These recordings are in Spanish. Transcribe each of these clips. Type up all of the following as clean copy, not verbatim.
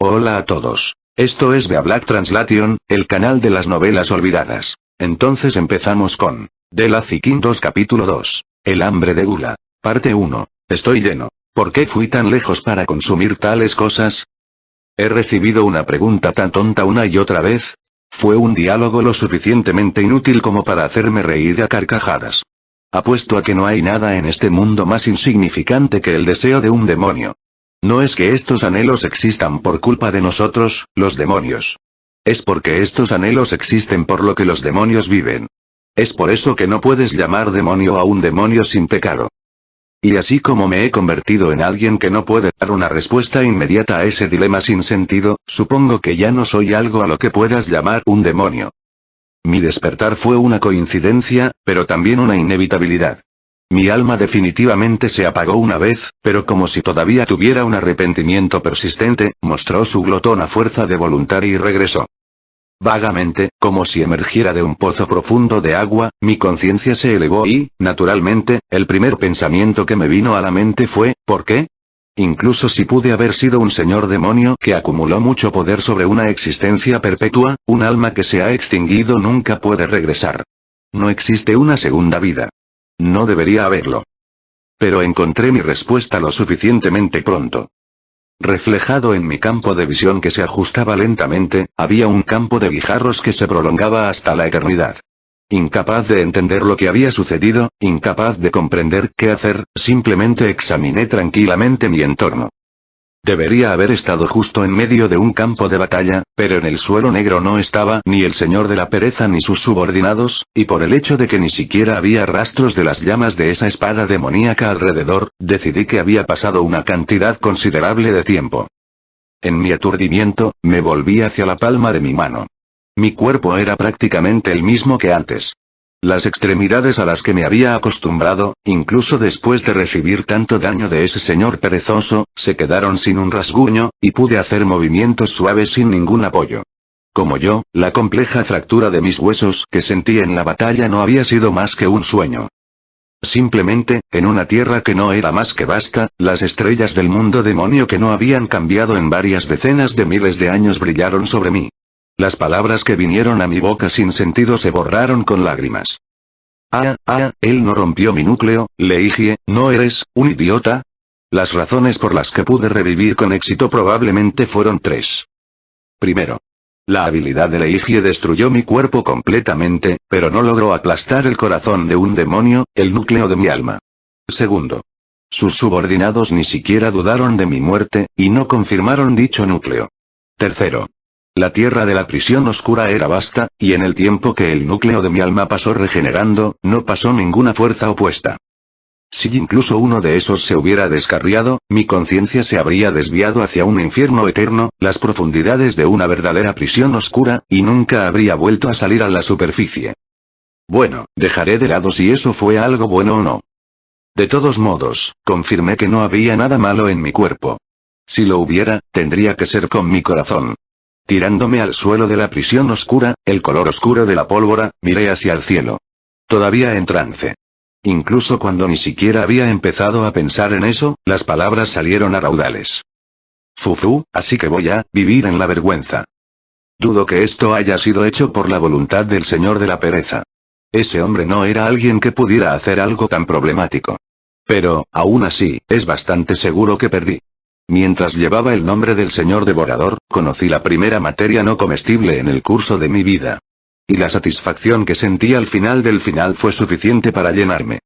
Hola a todos. Esto es Bea Black Translation, el canal de las novelas olvidadas. Entonces empezamos con The Lazy King 2 capítulo 2. El hambre de gula. Parte 1. Estoy lleno. ¿Por qué fui tan lejos para consumir tales cosas? ¿He recibido una pregunta tan tonta una y otra vez? Fue un diálogo lo suficientemente inútil como para hacerme reír a carcajadas. Apuesto a que no hay nada en este mundo más insignificante que el deseo de un demonio. No es que estos anhelos existan por culpa de nosotros, los demonios. Es porque estos anhelos existen por lo que los demonios viven. Es por eso que no puedes llamar demonio a un demonio sin pecado. Y así como me he convertido en alguien que no puede dar una respuesta inmediata a ese dilema sin sentido, supongo que ya no soy algo a lo que puedas llamar un demonio. Mi despertar fue una coincidencia, pero también una inevitabilidad. Mi alma definitivamente se apagó una vez, pero como si todavía tuviera un arrepentimiento persistente, mostró su glotona fuerza de voluntad y regresó. Vagamente, como si emergiera de un pozo profundo de agua, mi conciencia se elevó y, naturalmente, el primer pensamiento que me vino a la mente fue, ¿por qué? Incluso si pude haber sido un señor demonio que acumuló mucho poder sobre una existencia perpetua, un alma que se ha extinguido nunca puede regresar. No existe una segunda vida. No debería haberlo. Pero encontré mi respuesta lo suficientemente pronto. Reflejado en mi campo de visión que se ajustaba lentamente, había un campo de guijarros que se prolongaba hasta la eternidad. Incapaz de entender lo que había sucedido, incapaz de comprender qué hacer, simplemente examiné tranquilamente mi entorno. Debería haber estado justo en medio de un campo de batalla, pero en el suelo negro no estaba ni el señor de la pereza ni sus subordinados, y por el hecho de que ni siquiera había rastros de las llamas de esa espada demoníaca alrededor, decidí que había pasado una cantidad considerable de tiempo. En mi aturdimiento, me volví hacia la palma de mi mano. Mi cuerpo era prácticamente el mismo que antes. Las extremidades a las que me había acostumbrado, incluso después de recibir tanto daño de ese señor perezoso, se quedaron sin un rasguño, y pude hacer movimientos suaves sin ningún apoyo. Como yo, la compleja fractura de mis huesos que sentí en la batalla no había sido más que un sueño. Simplemente, en una tierra que no era más que vasta, las estrellas del mundo demonio que no habían cambiado en varias decenas de miles de años brillaron sobre mí. Las palabras que vinieron a mi boca sin sentido se borraron con lágrimas. Él no rompió mi núcleo, Leigie, ¿no eres un idiota? Las razones por las que pude revivir con éxito probablemente fueron 3. Primero. La habilidad de Leigie destruyó mi cuerpo completamente, pero no logró aplastar el corazón de un demonio, el núcleo de mi alma. Segundo. Sus subordinados ni siquiera dudaron de mi muerte, y no confirmaron dicho núcleo. Tercero. La tierra de la prisión oscura era vasta, y en el tiempo que el núcleo de mi alma pasó regenerando, no pasó ninguna fuerza opuesta. Si incluso uno de esos se hubiera descarriado, mi conciencia se habría desviado hacia un infierno eterno, las profundidades de una verdadera prisión oscura, y nunca habría vuelto a salir a la superficie. Bueno, dejaré de lado si eso fue algo bueno o no. De todos modos, confirmé que no había nada malo en mi cuerpo. Si lo hubiera, tendría que ser con mi corazón. Tirándome al suelo de la prisión oscura, el color oscuro de la pólvora, miré hacia el cielo. Todavía en trance. Incluso cuando ni siquiera había empezado a pensar en eso, las palabras salieron a raudales. Fufu, así que voy a vivir en la vergüenza. Dudo que esto haya sido hecho por la voluntad del señor de la pereza. Ese hombre no era alguien que pudiera hacer algo tan problemático. Pero, aún así, es bastante seguro que perdí. Mientras llevaba el nombre del señor devorador, conocí la primera materia no comestible en el curso de mi vida. Y la satisfacción que sentí al final del final fue suficiente para llenarme.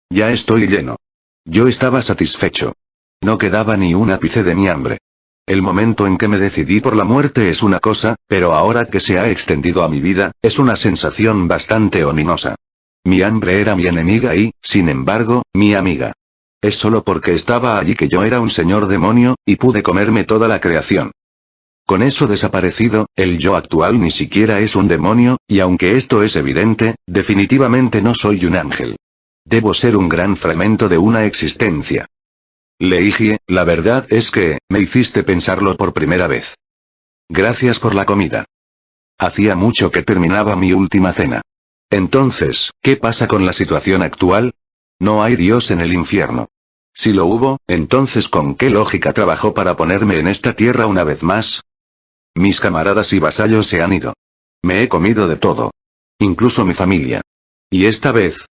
Ya estoy lleno. Yo estaba satisfecho. No quedaba ni un ápice de mi hambre. El momento en que me decidí por la muerte es una cosa, pero ahora que se ha extendido a mi vida, es una sensación bastante ominosa. Mi hambre era mi enemiga y, sin embargo, mi amiga. Es solo porque estaba allí que yo era un señor demonio, y pude comerme toda la creación. Con eso desaparecido, el yo actual ni siquiera es un demonio, y aunque esto es evidente, definitivamente no soy un ángel. Debo ser un gran fragmento de una existencia. Leigie, la verdad es que, me hiciste pensarlo por primera vez. Gracias por la comida. Hacía mucho que terminaba mi última cena. Entonces, ¿qué pasa con la situación actual? No hay Dios en el infierno. Si lo hubo, entonces ¿con qué lógica trabajó para ponerme en esta tierra una vez más? Mis camaradas y vasallos se han ido. Me he comido de todo. Incluso mi familia. Y esta vez,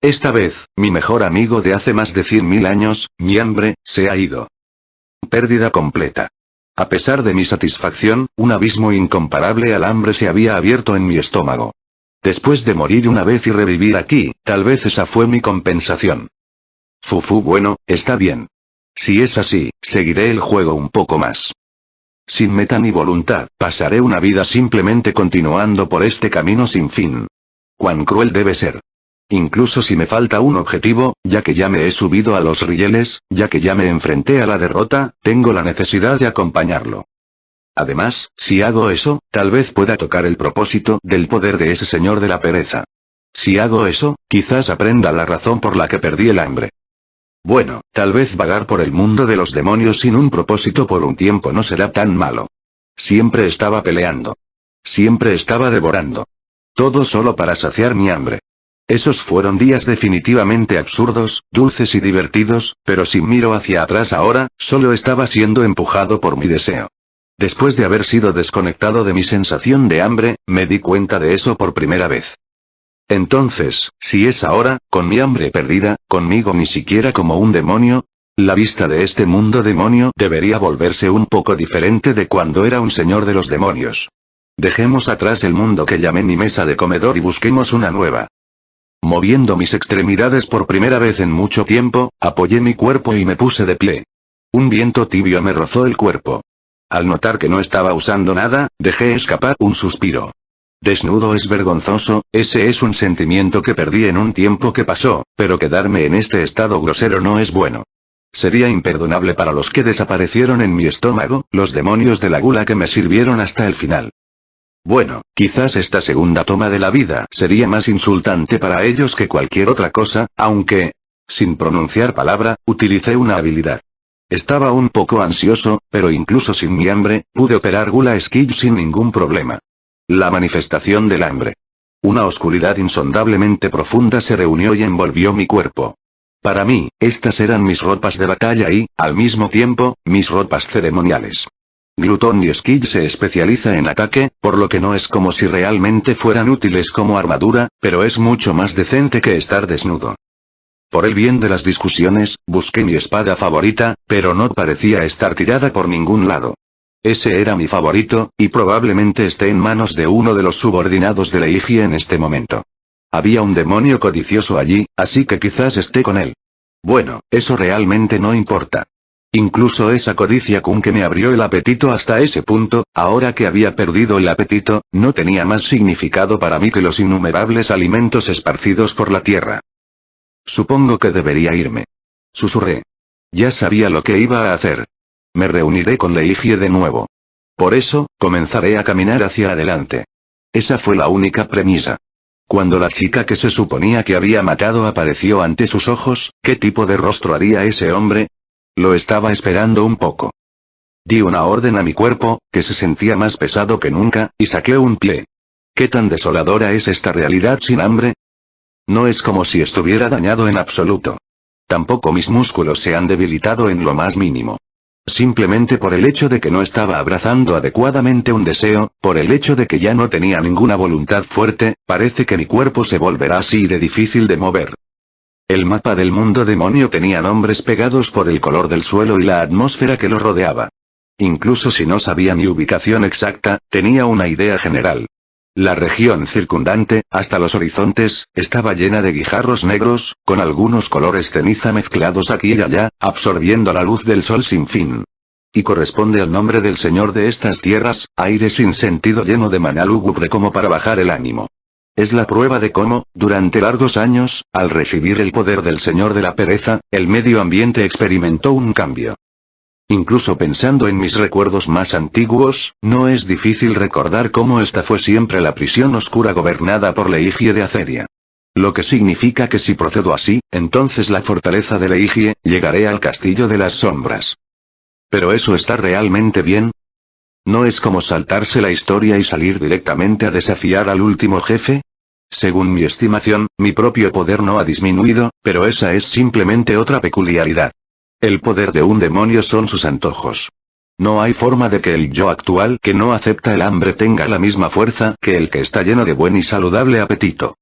mi mejor amigo de hace más de 100.000 años, mi hambre, se ha ido. Pérdida completa. A pesar de mi satisfacción, un abismo incomparable al hambre se había abierto en mi estómago. Después de morir una vez y revivir aquí, tal vez esa fue mi compensación. Bueno, está bien. Si es así, seguiré el juego un poco más. Sin meta ni voluntad, pasaré una vida simplemente continuando por este camino sin fin. Cuán cruel debe ser. Incluso si me falta un objetivo, ya que ya me he subido a los rieles, ya que ya me enfrenté a la derrota, tengo la necesidad de acompañarlo. Además, si hago eso, tal vez pueda tocar el propósito del poder de ese señor de la pereza. Si hago eso, quizás aprenda la razón por la que perdí el hambre. Bueno, tal vez vagar por el mundo de los demonios sin un propósito por un tiempo no será tan malo. Siempre estaba peleando. Siempre estaba devorando. Todo solo para saciar mi hambre. Esos fueron días definitivamente absurdos, dulces y divertidos, pero si miro hacia atrás ahora, solo estaba siendo empujado por mi deseo. Después de haber sido desconectado de mi sensación de hambre, me di cuenta de eso por primera vez. Entonces, si es ahora, con mi hambre perdida, conmigo ni siquiera como un demonio, la vista de este mundo demonio debería volverse un poco diferente de cuando era un señor de los demonios. Dejemos atrás el mundo que llamé mi mesa de comedor y busquemos una nueva. Moviendo mis extremidades por primera vez en mucho tiempo, apoyé mi cuerpo y me puse de pie. Un viento tibio me rozó el cuerpo. Al notar que no estaba usando nada, dejé escapar un suspiro. Desnudo es vergonzoso, ese es un sentimiento que perdí en un tiempo que pasó, pero quedarme en este estado grosero no es bueno. Sería imperdonable para los que desaparecieron en mi estómago, los demonios de la gula que me sirvieron hasta el final. Bueno, quizás esta segunda toma de la vida sería más insultante para ellos que cualquier otra cosa, aunque, sin pronunciar palabra, utilicé una habilidad. Estaba un poco ansioso, pero incluso sin mi hambre, pude operar Gula Skill sin ningún problema. La manifestación del hambre. Una oscuridad insondablemente profunda se reunió y envolvió mi cuerpo. Para mí, estas eran mis ropas de batalla y, al mismo tiempo, mis ropas ceremoniales. Glutón y Skill se especializa en ataque, por lo que no es como si realmente fueran útiles como armadura, pero es mucho más decente que estar desnudo. Por el bien de las discusiones, busqué mi espada favorita, pero no parecía estar tirada por ningún lado. Ese era mi favorito, y probablemente esté en manos de uno de los subordinados de Leigie en este momento. Había un demonio codicioso allí, así que quizás esté con él. Bueno, eso realmente no importa. Incluso esa codicia Kun que me abrió el apetito hasta ese punto, ahora que había perdido el apetito, no tenía más significado para mí que los innumerables alimentos esparcidos por la tierra. Supongo que debería irme. Susurré. Ya sabía lo que iba a hacer. Me reuniré con Leigie de nuevo. Por eso, comenzaré a caminar hacia adelante. Esa fue la única premisa. Cuando la chica que se suponía que había matado apareció ante sus ojos, ¿qué tipo de rostro haría ese hombre? Lo estaba esperando un poco. Di una orden a mi cuerpo, que se sentía más pesado que nunca, y saqué un pie. ¿Qué tan desoladora es esta realidad sin hambre? No es como si estuviera dañado en absoluto. Tampoco mis músculos se han debilitado en lo más mínimo. Simplemente por el hecho de que no estaba abrazando adecuadamente un deseo, por el hecho de que ya no tenía ninguna voluntad fuerte, parece que mi cuerpo se volverá así de difícil de mover. El mapa del mundo demonio tenía nombres pegados por el color del suelo y la atmósfera que lo rodeaba. Incluso si no sabía mi ubicación exacta, tenía una idea general. La región circundante, hasta los horizontes, estaba llena de guijarros negros, con algunos colores ceniza mezclados aquí y allá, absorbiendo la luz del sol sin fin. Y corresponde al nombre del señor de estas tierras, aire sin sentido lleno de maná lúgubre como para bajar el ánimo. Es la prueba de cómo, durante largos años, al recibir el poder del señor de la pereza, el medio ambiente experimentó un cambio. Incluso pensando en mis recuerdos más antiguos, no es difícil recordar cómo esta fue siempre la prisión oscura gobernada por Leigie de Aceria. Lo que significa que si procedo así, entonces la fortaleza de Leigie, llegaré al castillo de las sombras. ¿Pero eso está realmente bien? ¿No es como saltarse la historia y salir directamente a desafiar al último jefe? Según mi estimación, mi propio poder no ha disminuido, pero esa es simplemente otra peculiaridad. El poder de un demonio son sus antojos. No hay forma de que el yo actual que no acepta el hambre tenga la misma fuerza que el que está lleno de buen y saludable apetito.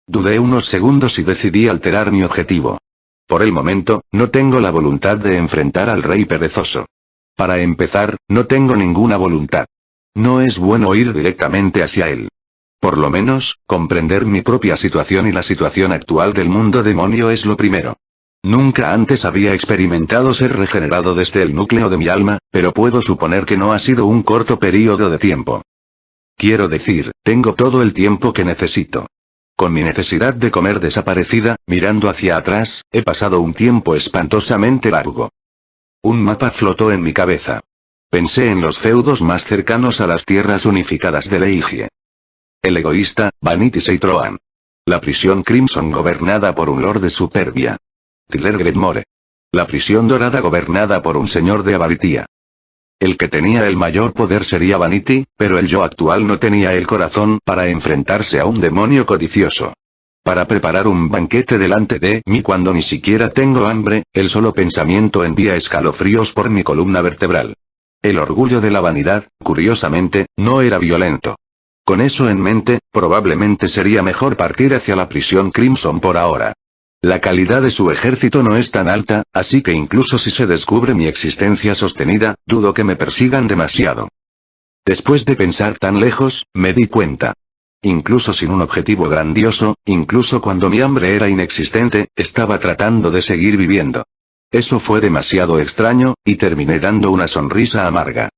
Dudé unos segundos y decidí alterar mi objetivo. Por el momento, no tengo la voluntad de enfrentar al rey perezoso. Para empezar, no tengo ninguna voluntad. No es bueno ir directamente hacia él. Por lo menos, comprender mi propia situación y la situación actual del mundo demonio es lo primero. Nunca antes había experimentado ser regenerado desde el núcleo de mi alma, pero puedo suponer que no ha sido un corto período de tiempo. Quiero decir, tengo todo el tiempo que necesito. Con mi necesidad de comer desaparecida, mirando hacia atrás, he pasado un tiempo espantosamente largo. Un mapa flotó en mi cabeza. Pensé en los feudos más cercanos a las tierras unificadas de Leigie. El egoísta, Vanity Seitroan. La prisión Crimson gobernada por un lord de Superbia. Tyler Gredmore. La prisión dorada gobernada por un señor de Avaritia. El que tenía el mayor poder sería Vanity, pero el yo actual no tenía el corazón para enfrentarse a un demonio codicioso. Para preparar un banquete delante de mí cuando ni siquiera tengo hambre, el solo pensamiento envía escalofríos por mi columna vertebral. El orgullo de la vanidad, curiosamente, no era violento. Con eso en mente, probablemente sería mejor partir hacia la prisión Crimson por ahora. La calidad de su ejército no es tan alta, así que incluso si se descubre mi existencia sostenida, dudo que me persigan demasiado. Después de pensar tan lejos, me di cuenta. Incluso sin un objetivo grandioso, incluso cuando mi hambre era inexistente, estaba tratando de seguir viviendo. Eso fue demasiado extraño, y terminé dando una sonrisa amarga.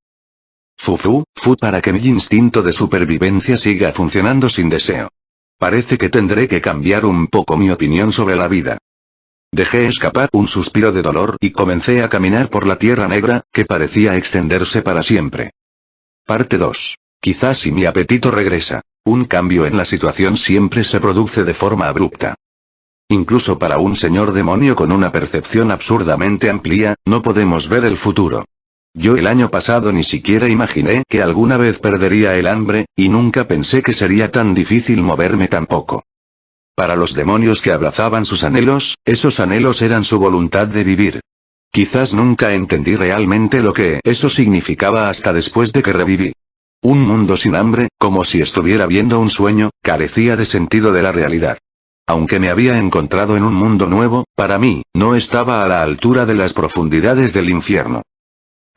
Fu para que mi instinto de supervivencia siga funcionando sin deseo. Parece que tendré que cambiar un poco mi opinión sobre la vida. Dejé escapar un suspiro de dolor y comencé a caminar por la tierra negra, que parecía extenderse para siempre. Parte 2. Quizás si mi apetito regresa. Un cambio en la situación siempre se produce de forma abrupta. Incluso para un señor demonio con una percepción absurdamente amplia, no podemos ver el futuro. Yo el año pasado ni siquiera imaginé que alguna vez perdería el hambre, y nunca pensé que sería tan difícil moverme tampoco. Para los demonios que abrazaban sus anhelos, esos anhelos eran su voluntad de vivir. Quizás nunca entendí realmente lo que eso significaba hasta después de que reviví. Un mundo sin hambre, como si estuviera viendo un sueño, carecía de sentido de la realidad. Aunque me había encontrado en un mundo nuevo, para mí, no estaba a la altura de las profundidades del infierno.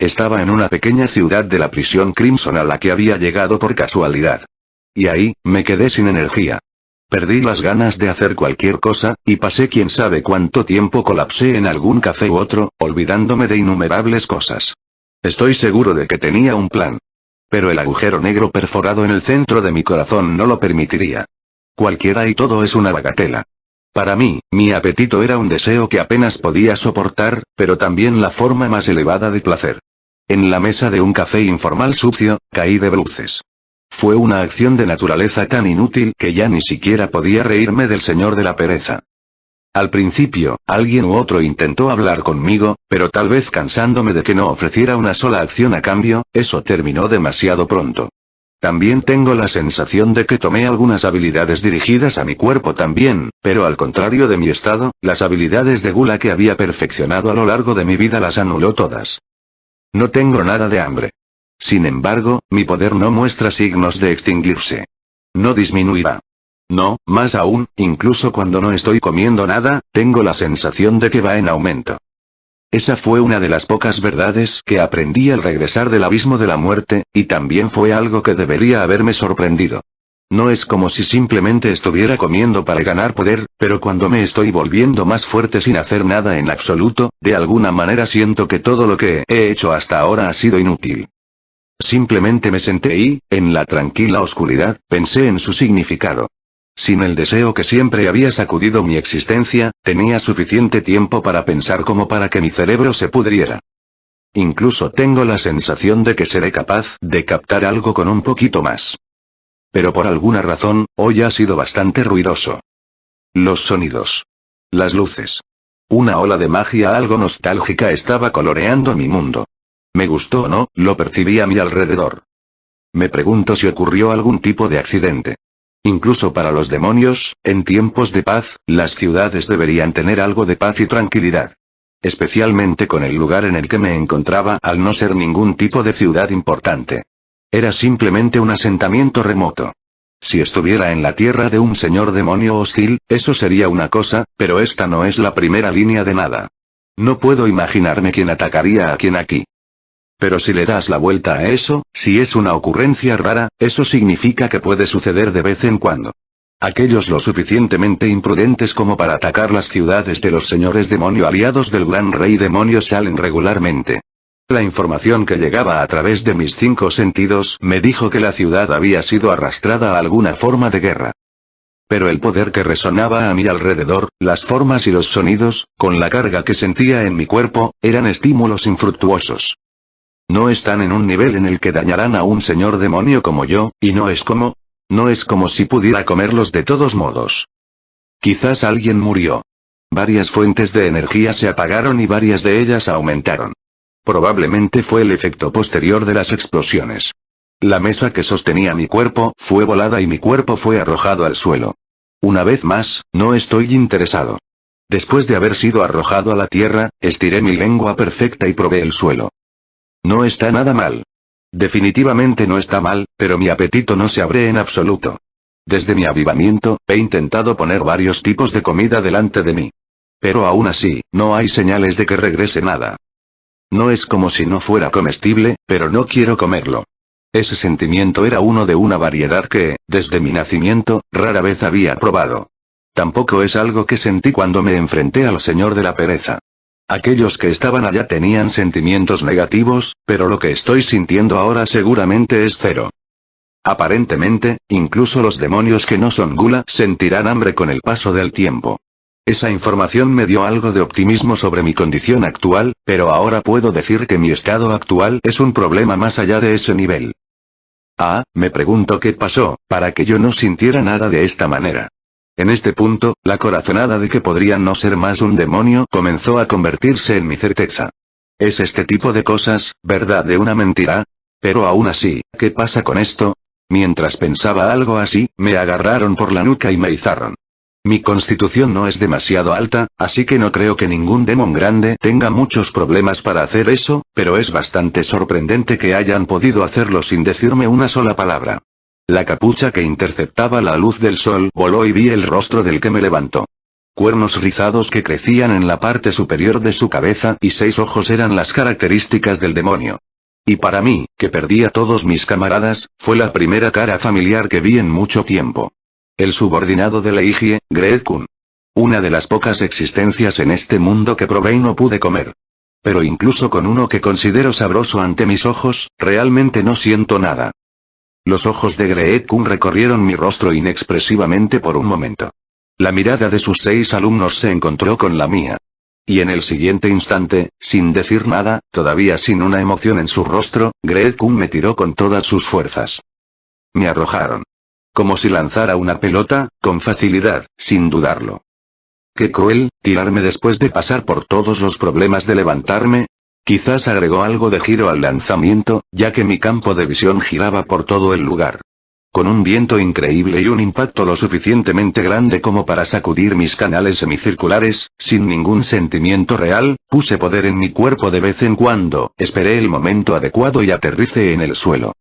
Estaba en una pequeña ciudad de la prisión Crimson a la que había llegado por casualidad. Y ahí, me quedé sin energía. Perdí las ganas de hacer cualquier cosa, y pasé quién sabe cuánto tiempo colapsé en algún café u otro, olvidándome de innumerables cosas. Estoy seguro de que tenía un plan. Pero el agujero negro perforado en el centro de mi corazón no lo permitiría. Cualquiera y todo es una bagatela. Para mí, mi apetito era un deseo que apenas podía soportar, pero también la forma más elevada de placer. En la mesa de un café informal sucio, caí de bruces. Fue una acción de naturaleza tan inútil que ya ni siquiera podía reírme del señor de la pereza. Al principio, alguien u otro intentó hablar conmigo, pero tal vez cansándome de que no ofreciera una sola acción a cambio, eso terminó demasiado pronto. También tengo la sensación de que tomé algunas habilidades dirigidas a mi cuerpo también, pero al contrario de mi estado, las habilidades de gula que había perfeccionado a lo largo de mi vida las anuló todas. No tengo nada de hambre. Sin embargo, mi poder no muestra signos de extinguirse. No disminuirá. No, más aún, incluso cuando no estoy comiendo nada, tengo la sensación de que va en aumento. Esa fue una de las pocas verdades que aprendí al regresar del abismo de la muerte, y también fue algo que debería haberme sorprendido. No es como si simplemente estuviera comiendo para ganar poder, pero cuando me estoy volviendo más fuerte sin hacer nada en absoluto, de alguna manera siento que todo lo que he hecho hasta ahora ha sido inútil. Simplemente me senté y, en la tranquila oscuridad, pensé en su significado. Sin el deseo que siempre había sacudido mi existencia, tenía suficiente tiempo para pensar como para que mi cerebro se pudriera. Incluso tengo la sensación de que seré capaz de captar algo con un poquito más. Pero por alguna razón, hoy ha sido bastante ruidoso. Los sonidos. Las luces. Una ola de magia algo nostálgica estaba coloreando mi mundo. Me gustó o no, lo percibí a mi alrededor. Me pregunto si ocurrió algún tipo de accidente. Incluso para los demonios, en tiempos de paz, las ciudades deberían tener algo de paz y tranquilidad. Especialmente con el lugar en el que me encontraba al no ser ningún tipo de ciudad importante. Era simplemente un asentamiento remoto. Si estuviera en la tierra de un señor demonio hostil, eso sería una cosa, pero esta no es la primera línea de nada. No puedo imaginarme quién atacaría a quién aquí. Pero si le das la vuelta a eso, si es una ocurrencia rara, eso significa que puede suceder de vez en cuando. Aquellos lo suficientemente imprudentes como para atacar las ciudades de los señores demonio aliados del gran rey demonio salen regularmente. La información que llegaba a través de mis 5 sentidos me dijo que la ciudad había sido arrastrada a alguna forma de guerra. Pero el poder que resonaba a mi alrededor, las formas y los sonidos, con la carga que sentía en mi cuerpo, eran estímulos infructuosos. No están en un nivel en el que dañarán a un señor demonio como yo, y no es como si pudiera comerlos de todos modos. Quizás alguien murió. Varias fuentes de energía se apagaron y varias de ellas aumentaron. Probablemente fue el efecto posterior de las explosiones. La mesa que sostenía mi cuerpo fue volada y mi cuerpo fue arrojado al suelo. Una vez más, no estoy interesado. Después de haber sido arrojado a la tierra, estiré mi lengua perfecta y probé el suelo. No está nada mal. Definitivamente no está mal, pero mi apetito no se abre en absoluto. Desde mi avivamiento, he intentado poner varios tipos de comida delante de mí. Pero aún así, no hay señales de que regrese nada. No es como si no fuera comestible, pero no quiero comerlo. Ese sentimiento era uno de una variedad que, desde mi nacimiento, rara vez había probado. Tampoco es algo que sentí cuando me enfrenté al Señor de la Pereza. Aquellos que estaban allá tenían sentimientos negativos, pero lo que estoy sintiendo ahora seguramente es cero. Aparentemente, incluso los demonios que no son gula sentirán hambre con el paso del tiempo. Esa información me dio algo de optimismo sobre mi condición actual, pero ahora puedo decir que mi estado actual es un problema más allá de ese nivel. Me pregunto qué pasó, para que yo no sintiera nada de esta manera. En este punto, la corazonada de que podría no ser más un demonio comenzó a convertirse en mi certeza. Es este tipo de cosas, ¿verdad de una mentira? Pero aún así, ¿qué pasa con esto? Mientras pensaba algo así, me agarraron por la nuca y me izaron. Mi constitución no es demasiado alta, así que no creo que ningún demon grande tenga muchos problemas para hacer eso, pero es bastante sorprendente que hayan podido hacerlo sin decirme una sola palabra. La capucha que interceptaba la luz del sol voló y vi el rostro del que me levantó. Cuernos rizados que crecían en la parte superior de su cabeza y 6 ojos eran las características del demonio. Y para mí, que perdí a todos mis camaradas, fue la primera cara familiar que vi en mucho tiempo. El subordinado de Leigie, Greed-kun. Una de las pocas existencias en este mundo que probé y no pude comer. Pero incluso con uno que considero sabroso ante mis ojos, realmente no siento nada. Los ojos de Greed-kun recorrieron mi rostro inexpresivamente por un momento. La mirada de sus 6 alumnos se encontró con la mía. Y en el siguiente instante, sin decir nada, todavía sin una emoción en su rostro, Greed-kun me tiró con todas sus fuerzas. Me arrojaron. Como si lanzara una pelota, con facilidad, sin dudarlo. Qué cruel, tirarme después de pasar por todos los problemas de levantarme. Quizás agregó algo de giro al lanzamiento, ya que mi campo de visión giraba por todo el lugar. Con un viento increíble y un impacto lo suficientemente grande como para sacudir mis canales semicirculares, sin ningún sentimiento real, puse poder en mi cuerpo de vez en cuando, esperé el momento adecuado y aterricé en el suelo.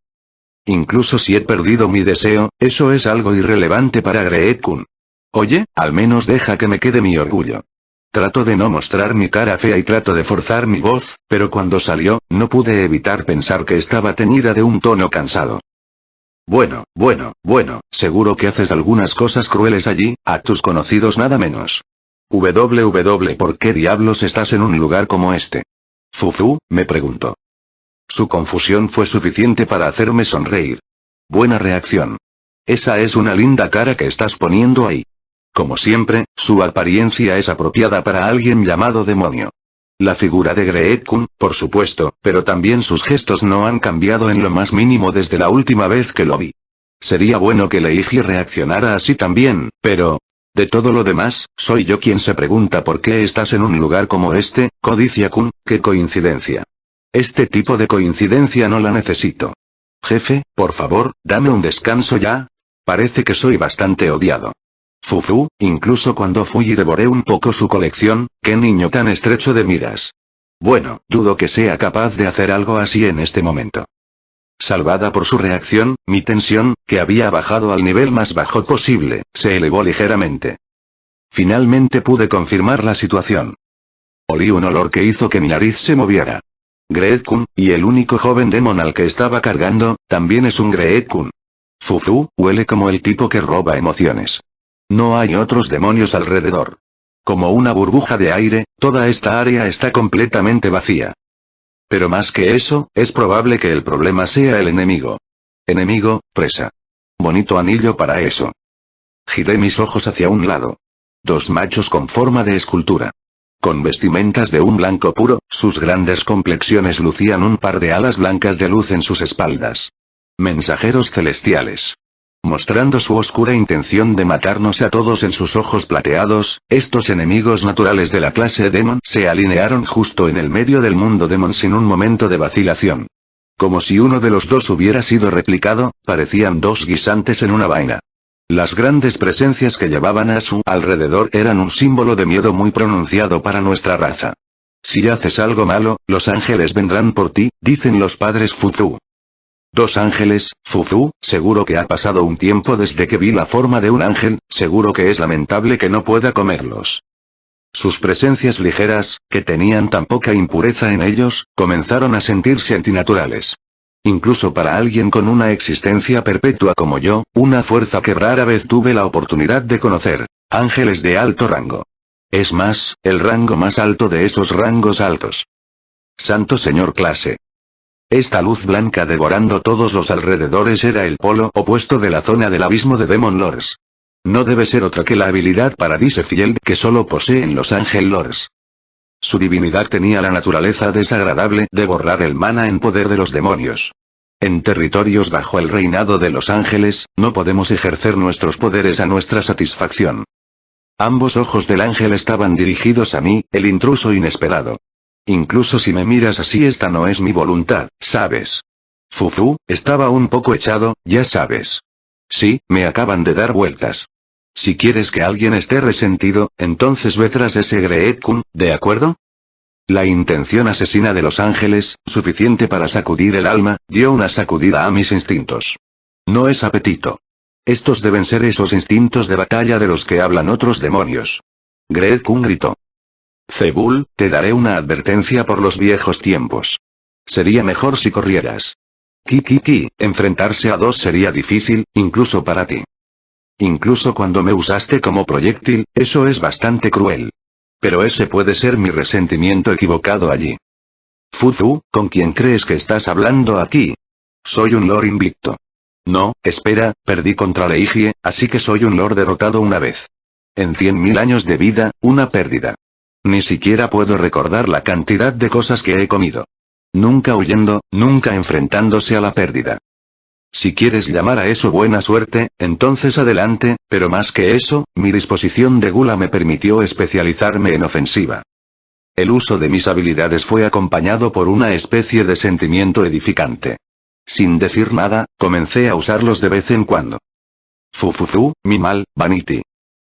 Incluso si he perdido mi deseo, eso es algo irrelevante para Greed-kun. Oye, al menos deja que me quede mi orgullo. Trato de no mostrar mi cara fea y trato de forzar mi voz, pero cuando salió, no pude evitar pensar que estaba teñida de un tono cansado. Bueno, seguro que haces algunas cosas crueles allí, a tus conocidos nada menos. ¿Por qué diablos estás en un lugar como este? Fufu, me preguntó. Su confusión fue suficiente para hacerme sonreír. Buena reacción. Esa es una linda cara que estás poniendo ahí. Como siempre, su apariencia es apropiada para alguien llamado demonio. La figura de Greed-kun, por supuesto, pero también sus gestos no han cambiado en lo más mínimo desde la última vez que lo vi. Sería bueno que Leigie reaccionara así también, pero... De todo lo demás, soy yo quien se pregunta por qué estás en un lugar como este, Codicia-kun, qué coincidencia. Este tipo de coincidencia no la necesito. Jefe, por favor, dame un descanso ya. Parece que soy bastante odiado. Fufu, incluso cuando fui y devoré un poco su colección, qué niño tan estrecho de miras. Bueno, dudo que sea capaz de hacer algo así en este momento. Salvada por su reacción, mi tensión, que había bajado al nivel más bajo posible, se elevó ligeramente. Finalmente pude confirmar la situación. Olí un olor que hizo que mi nariz se moviera. Greed-kun, y el único joven demon al que estaba cargando, también es un Greed-kun. Fufu, huele como el tipo que roba emociones. No hay otros demonios alrededor. Como una burbuja de aire, toda esta área está completamente vacía. Pero más que eso, es probable que el problema sea el enemigo. Enemigo, presa. Bonito anillo para eso. Giré mis ojos hacia un lado. Dos machos con forma de escultura. Con vestimentas de un blanco puro, sus grandes complexiones lucían un par de alas blancas de luz en sus espaldas. Mensajeros celestiales. Mostrando su oscura intención de matarnos a todos en sus ojos plateados, estos enemigos naturales de la clase Demon se alinearon justo en el medio del mundo Demon sin un momento de vacilación. Como si uno de los dos hubiera sido replicado, parecían dos guisantes en una vaina. Las grandes presencias que llevaban a su alrededor eran un símbolo de miedo muy pronunciado para nuestra raza. Si haces algo malo, los ángeles vendrán por ti, dicen los padres Fufu. Dos ángeles, Fufu, seguro que ha pasado un tiempo desde que vi la forma de un ángel, seguro que es lamentable que no pueda comerlos. Sus presencias ligeras, que tenían tan poca impureza en ellos, comenzaron a sentirse antinaturales. Incluso para alguien con una existencia perpetua como yo, una fuerza que rara vez tuve la oportunidad de conocer. Ángeles de alto rango. Es más, el rango más alto de esos rangos altos. Santo Señor clase. Esta luz blanca devorando todos los alrededores era el polo opuesto de la zona del abismo de Demon Lords. No debe ser otra que la habilidad Paradise Field que solo poseen los Ángel Lords. Su divinidad tenía la naturaleza desagradable de borrar el mana en poder de los demonios. En territorios bajo el reinado de los ángeles, no podemos ejercer nuestros poderes a nuestra satisfacción. Ambos ojos del ángel estaban dirigidos a mí, el intruso inesperado. Incluso si me miras así, esta no es mi voluntad, ¿sabes? Fufu, estaba un poco echado, ya sabes. Sí, me acaban de dar vueltas. Si quieres que alguien esté resentido, entonces ve tras ese Greed-kun, ¿de acuerdo? La intención asesina de los ángeles, suficiente para sacudir el alma, dio una sacudida a mis instintos. No es apetito. Estos deben ser esos instintos de batalla de los que hablan otros demonios. Greed-kun gritó. Zebul, te daré una advertencia por los viejos tiempos. Sería mejor si corrieras. Enfrentarse a dos sería difícil, incluso para ti. Incluso cuando me usaste como proyectil, eso es bastante cruel. Pero ese puede ser mi resentimiento equivocado allí. Fufu, ¿con quién crees que estás hablando aquí? Soy un lord invicto. No, espera, perdí contra Leigie, así que soy un lord derrotado una vez. En 100.000 años de vida, una pérdida. Ni siquiera puedo recordar la cantidad de cosas que he comido. Nunca huyendo, nunca enfrentándose a la pérdida. Si quieres llamar a eso buena suerte, entonces adelante, pero más que eso, mi disposición de gula me permitió especializarme en ofensiva. El uso de mis habilidades fue acompañado por una especie de sentimiento edificante. Sin decir nada, comencé a usarlos de vez en cuando. Fufufu, mi mal, Vanity.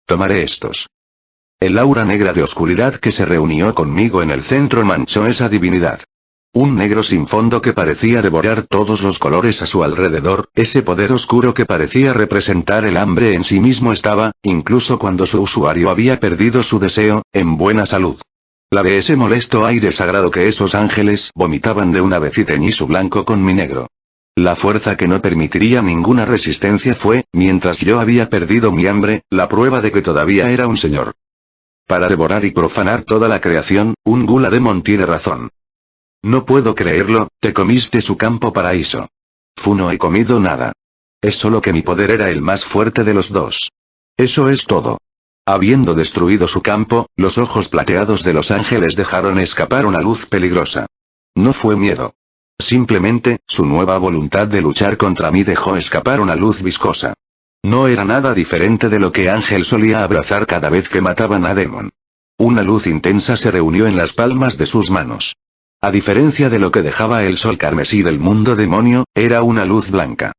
Tomaré estos. El aura negra de oscuridad que se reunió conmigo en el centro manchó esa divinidad. Un negro sin fondo que parecía devorar todos los colores a su alrededor, ese poder oscuro que parecía representar el hambre en sí mismo estaba, incluso cuando su usuario había perdido su deseo, en buena salud. Lavé ese molesto aire sagrado que esos ángeles vomitaban de una vez y teñí su blanco con mi negro. La fuerza que no permitiría ninguna resistencia fue, mientras yo había perdido mi hambre, la prueba de que todavía era un señor. Para devorar y profanar toda la creación, un Gula Demon tiene razón. No puedo creerlo, te comiste su campo paraíso. Fu, no he comido nada. Es solo que mi poder era el más fuerte de los dos. Eso es todo. Habiendo destruido su campo, los ojos plateados de los ángeles dejaron escapar una luz peligrosa. No fue miedo. Simplemente, su nueva voluntad de luchar contra mí dejó escapar una luz viscosa. No era nada diferente de lo que Ángel solía abrazar cada vez que mataban a Demon. Una luz intensa se reunió en las palmas de sus manos. A diferencia de lo que dejaba el sol carmesí del mundo demonio, era una luz blanca.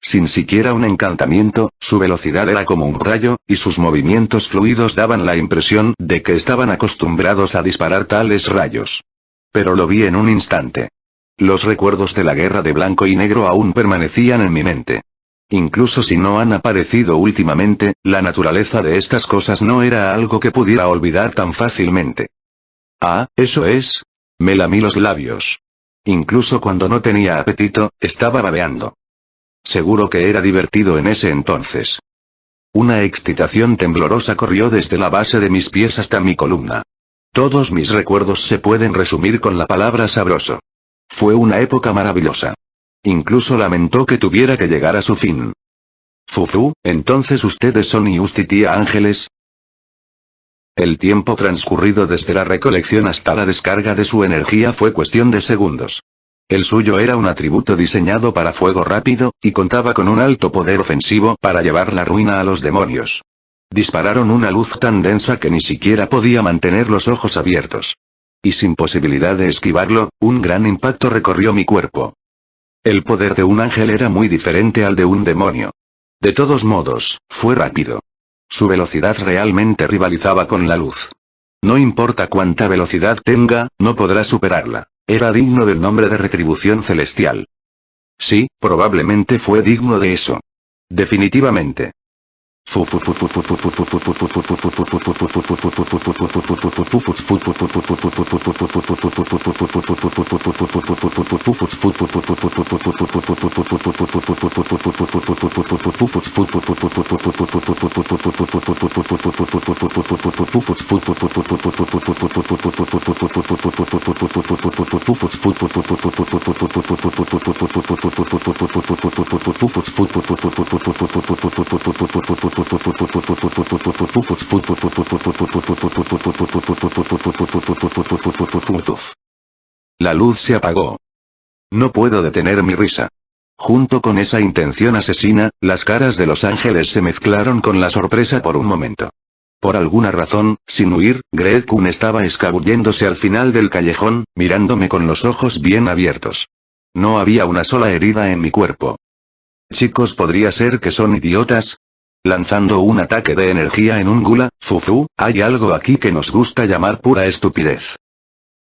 Sin siquiera un encantamiento, su velocidad era como un rayo, y sus movimientos fluidos daban la impresión de que estaban acostumbrados a disparar tales rayos. Pero lo vi en un instante. Los recuerdos de la guerra de blanco y negro aún permanecían en mi mente. Incluso si no han aparecido últimamente, la naturaleza de estas cosas no era algo que pudiera olvidar tan fácilmente. Ah, eso es. Me lamí los labios. Incluso cuando no tenía apetito, estaba babeando. Seguro que era divertido en ese entonces. Una excitación temblorosa corrió desde la base de mis pies hasta mi columna. Todos mis recuerdos se pueden resumir con la palabra sabroso. Fue una época maravillosa. Incluso lamentó que tuviera que llegar a su fin. Fufu, ¿entonces ustedes son Iustitía ángeles? El tiempo transcurrido desde la recolección hasta la descarga de su energía fue cuestión de segundos. El suyo era un atributo diseñado para fuego rápido, y contaba con un alto poder ofensivo para llevar la ruina a los demonios. Dispararon una luz tan densa que ni siquiera podía mantener los ojos abiertos. Y sin posibilidad de esquivarlo, un gran impacto recorrió mi cuerpo. El poder de un ángel era muy diferente al de un demonio. De todos modos, fue rápido. Su velocidad realmente rivalizaba con la luz. No importa cuánta velocidad tenga, no podrá superarla. Era digno del nombre de retribución celestial. Sí, probablemente fue digno de eso. Definitivamente. La luz se apagó. No puedo detener mi risa. Junto con esa intención asesina, las caras de los ángeles se mezclaron con la sorpresa por un momento. Por alguna razón, sin huir, Greg-kun estaba escabulléndose al final del callejón, mirándome con los ojos bien abiertos. No había una sola herida en mi cuerpo. Chicos, ¿podría ser que son idiotas? Lanzando un ataque de energía en un gula, Fufu, hay algo aquí que nos gusta llamar pura estupidez.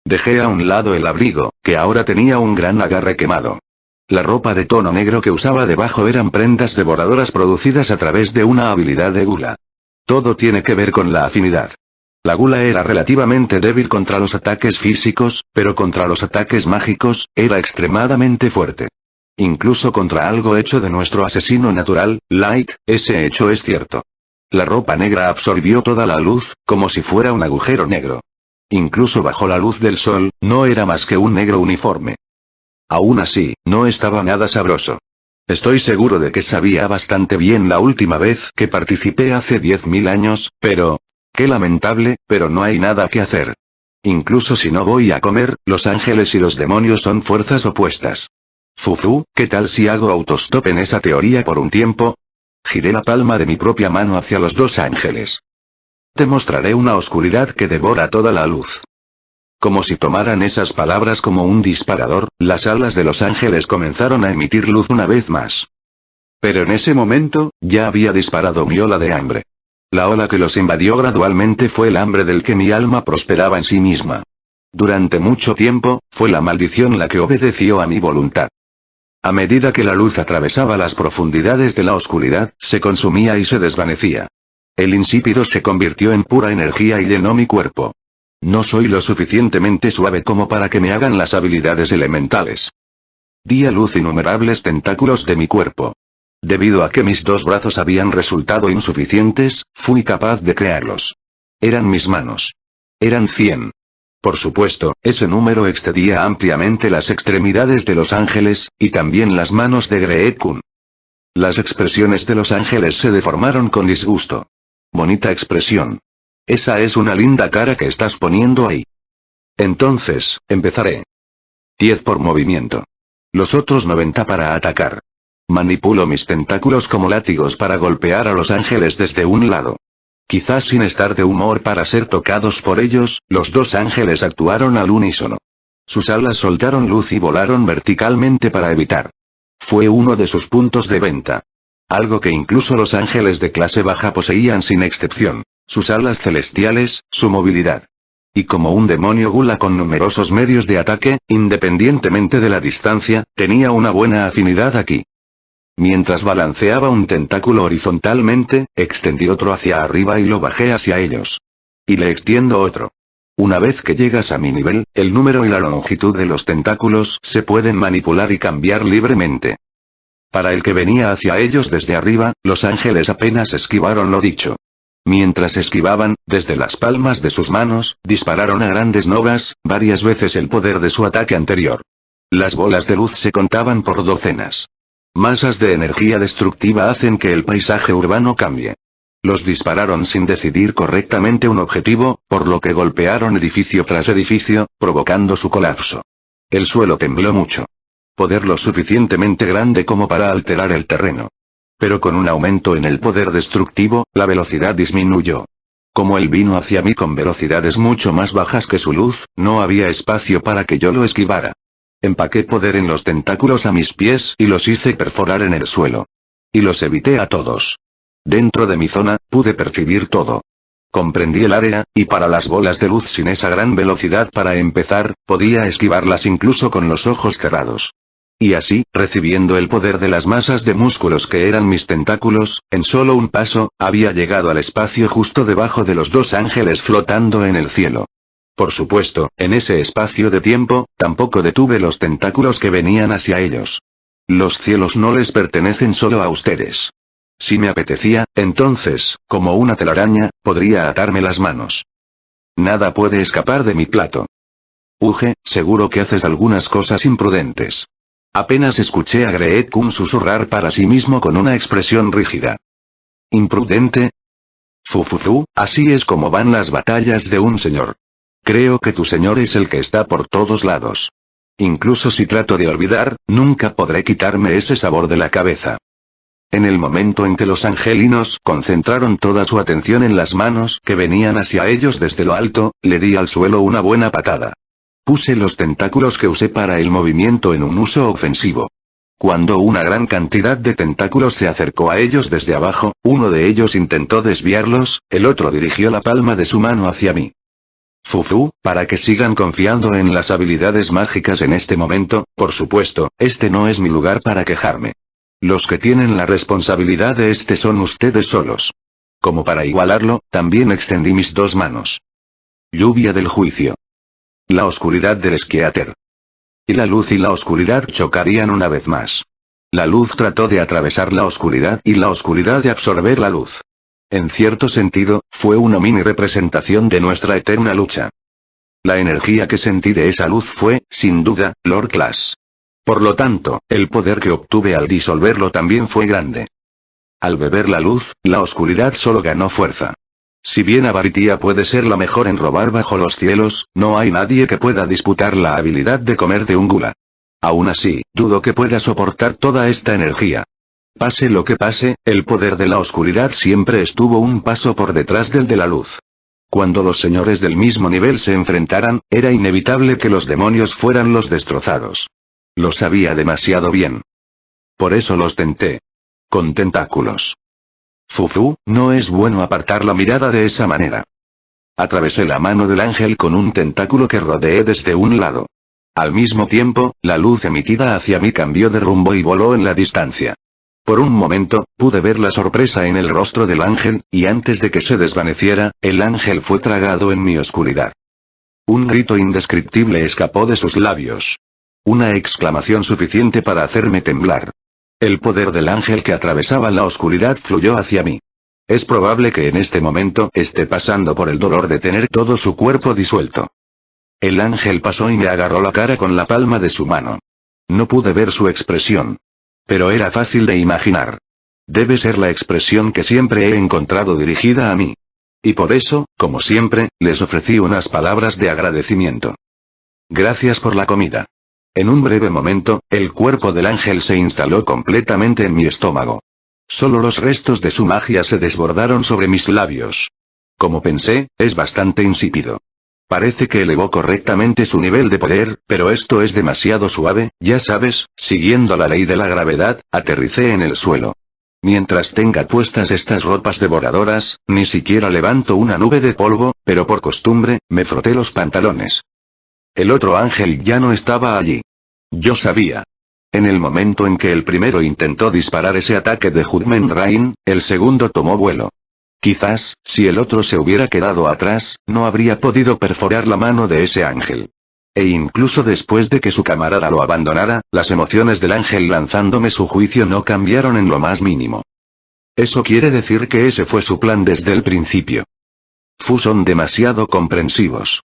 Dejé a un lado el abrigo, que ahora tenía un gran agarre quemado. La ropa de tono negro que usaba debajo eran prendas devoradoras producidas a través de una habilidad de gula. Todo tiene que ver con la afinidad. La gula era relativamente débil contra los ataques físicos, pero contra los ataques mágicos, era extremadamente fuerte. Incluso contra algo hecho de nuestro asesino natural, Light, ese hecho es cierto. La ropa negra absorbió toda la luz, como si fuera un agujero negro. Incluso bajo la luz del sol, no era más que un negro uniforme. Aún así, no estaba nada sabroso. Estoy seguro de que sabía bastante bien la última vez que participé hace 10.000 años, pero... qué lamentable, pero no hay nada que hacer. Incluso si no voy a comer, los ángeles y los demonios son fuerzas opuestas. Fufu, ¿qué tal si hago autostop en esa teoría por un tiempo? Giré la palma de mi propia mano hacia los dos ángeles. Te mostraré una oscuridad que devora toda la luz. Como si tomaran esas palabras como un disparador, las alas de los ángeles comenzaron a emitir luz una vez más. Pero en ese momento, ya había disparado mi ola de hambre. La ola que los invadió gradualmente fue el hambre del que mi alma prosperaba en sí misma. Durante mucho tiempo, fue la maldición la que obedeció a mi voluntad. A medida que la luz atravesaba las profundidades de la oscuridad, se consumía y se desvanecía. El insípido se convirtió en pura energía y llenó mi cuerpo. No soy lo suficientemente suave como para que me hagan las habilidades elementales. Di a luz innumerables tentáculos de mi cuerpo. Debido a que mis dos brazos habían resultado insuficientes, fui capaz de crearlos. Eran mis manos. Eran 100. Por supuesto, ese número excedía ampliamente las extremidades de los ángeles, y también las manos de Greg-kun. Las expresiones de los ángeles se deformaron con disgusto. Bonita expresión. Esa es una linda cara que estás poniendo ahí. Entonces, empezaré. 10 por movimiento. Los otros 90 para atacar. Manipulo mis tentáculos como látigos para golpear a los ángeles desde un lado. Quizás sin estar de humor para ser tocados por ellos, los dos ángeles actuaron al unísono. Sus alas soltaron luz y volaron verticalmente para evitar Fue uno de sus puntos de venta. Algo que incluso los ángeles de clase baja poseían sin excepción: sus alas celestiales, su movilidad. Y como un demonio gula con numerosos medios de ataque, independientemente de la distancia, tenía una buena afinidad aquí. Mientras balanceaba un tentáculo horizontalmente, extendí otro hacia arriba y lo bajé hacia ellos. Y le extiendo otro. Una vez que llegas a mi nivel, el número y la longitud de los tentáculos se pueden manipular y cambiar libremente. Para el que venía hacia ellos desde arriba, los ángeles apenas esquivaron lo dicho. Mientras esquivaban, desde las palmas de sus manos, dispararon a grandes novas, varias veces el poder de su ataque anterior. Las bolas de luz se contaban por docenas. Masas de energía destructiva hacen que el paisaje urbano cambie. Los dispararon sin decidir correctamente un objetivo, por lo que golpearon edificio tras edificio, provocando su colapso. El suelo tembló mucho. Poder lo suficientemente grande como para alterar el terreno. Pero con un aumento en el poder destructivo, la velocidad disminuyó. Como él vino hacia mí con velocidades mucho más bajas que su luz, no había espacio para que yo lo esquivara. Empaqué poder en los tentáculos a mis pies y los hice perforar en el suelo. Y los evité a todos. Dentro de mi zona, pude percibir todo. Comprendí el área, y para las bolas de luz sin esa gran velocidad para empezar, podía esquivarlas incluso con los ojos cerrados. Y así, recibiendo el poder de las masas de músculos que eran mis tentáculos, en solo un paso, había llegado al espacio justo debajo de los dos ángeles flotando en el cielo. Por supuesto, en ese espacio de tiempo, tampoco detuve los tentáculos que venían hacia ellos. Los cielos no les pertenecen solo a ustedes. Si me apetecía, entonces, como una telaraña, podría atarme las manos. Nada puede escapar de mi plato. Uge, seguro que haces algunas cosas imprudentes. Apenas escuché a Great-kun susurrar para sí mismo con una expresión rígida. ¿Imprudente? Fufuzu, así es como van las batallas de un señor. Creo que tu señor es el que está por todos lados. Incluso si trato de olvidar, nunca podré quitarme ese sabor de la cabeza. En el momento en que los angelinos concentraron toda su atención en las manos que venían hacia ellos desde lo alto, le di al suelo una buena patada. Puse los tentáculos que usé para el movimiento en un uso ofensivo. Cuando una gran cantidad de tentáculos se acercó a ellos desde abajo, uno de ellos intentó desviarlos, el otro dirigió la palma de su mano hacia mí. Fufu, para que sigan confiando en las habilidades mágicas en este momento, por supuesto, este no es mi lugar para quejarme. Los que tienen la responsabilidad de este son ustedes solos. Como para igualarlo, también extendí mis dos manos. Lluvia del juicio. La oscuridad del esquiáter. Y la luz y la oscuridad chocarían una vez más. La luz trató de atravesar la oscuridad y la oscuridad de absorber la luz. En cierto sentido, fue una mini representación de nuestra eterna lucha. La energía que sentí de esa luz fue, sin duda, Lord Class. Por lo tanto, el poder que obtuve al disolverlo también fue grande. Al beber la luz, la oscuridad solo ganó fuerza. Si bien Avaritia puede ser la mejor en robar bajo los cielos, no hay nadie que pueda disputar la habilidad de comer de un gula. Aún así, dudo que pueda soportar toda esta energía. Pase lo que pase, el poder de la oscuridad siempre estuvo un paso por detrás del de la luz. Cuando los señores del mismo nivel se enfrentaran, era inevitable que los demonios fueran los destrozados. Lo sabía demasiado bien. Por eso los tenté. Con tentáculos. Fufu, no es bueno apartar la mirada de esa manera. Atravesé la mano del ángel con un tentáculo que rodeé desde un lado. Al mismo tiempo, la luz emitida hacia mí cambió de rumbo y voló en la distancia. Por un momento, pude ver la sorpresa en el rostro del ángel, y antes de que se desvaneciera, el ángel fue tragado en mi oscuridad. Un grito indescriptible escapó de sus labios. Una exclamación suficiente para hacerme temblar. El poder del ángel que atravesaba la oscuridad fluyó hacia mí. Es probable que en este momento esté pasando por el dolor de tener todo su cuerpo disuelto. El ángel pasó y me agarró la cara con la palma de su mano. No pude ver su expresión. Pero era fácil de imaginar. Debe ser la expresión que siempre he encontrado dirigida a mí. Y por eso, como siempre, les ofrecí unas palabras de agradecimiento. Gracias por la comida. En un breve momento, el cuerpo del ángel se instaló completamente en mi estómago. Solo los restos de su magia se desbordaron sobre mis labios. Como pensé, es bastante insípido. Parece que elevó correctamente su nivel de poder, pero esto es demasiado suave, ya sabes, siguiendo la ley de la gravedad, aterricé en el suelo. Mientras tenga puestas estas ropas devoradoras, ni siquiera levanto una nube de polvo, pero por costumbre, me froté los pantalones. El otro ángel ya no estaba allí. Yo sabía. En el momento en que el primero intentó disparar ese ataque de Judgment Rain, el segundo tomó vuelo. Quizás, si el otro se hubiera quedado atrás, no habría podido perforar la mano de ese ángel. E incluso después de que su camarada lo abandonara, las emociones del ángel lanzándome su juicio no cambiaron en lo más mínimo. Eso quiere decir que ese fue su plan desde el principio. Son demasiado comprensivos.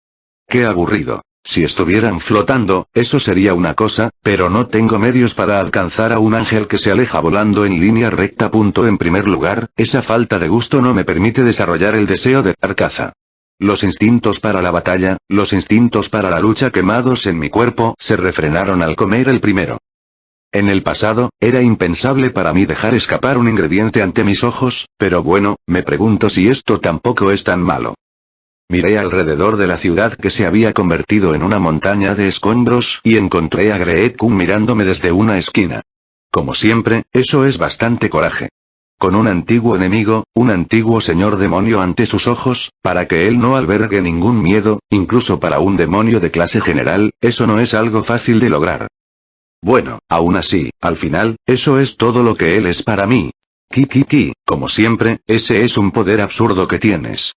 Qué aburrido. Si estuvieran flotando, eso sería una cosa, pero no tengo medios para alcanzar a un ángel que se aleja volando en línea recta. En primer lugar, esa falta de gusto no me permite desarrollar el deseo de dar caza. Los instintos para la batalla, los instintos para la lucha quemados en mi cuerpo, se refrenaron al comer el primero. En el pasado, era impensable para mí dejar escapar un ingrediente ante mis ojos, pero bueno, me pregunto si esto tampoco es tan malo. Miré alrededor de la ciudad que se había convertido en una montaña de escombros y encontré a Great Kun mirándome desde una esquina. Como siempre, eso es bastante coraje. Con un antiguo enemigo, un antiguo señor demonio ante sus ojos, para que él no albergue ningún miedo, incluso para un demonio de clase general, eso no es algo fácil de lograr. Bueno, aún así, al final, eso es todo lo que él es para mí. Como siempre, ese es un poder absurdo que tienes.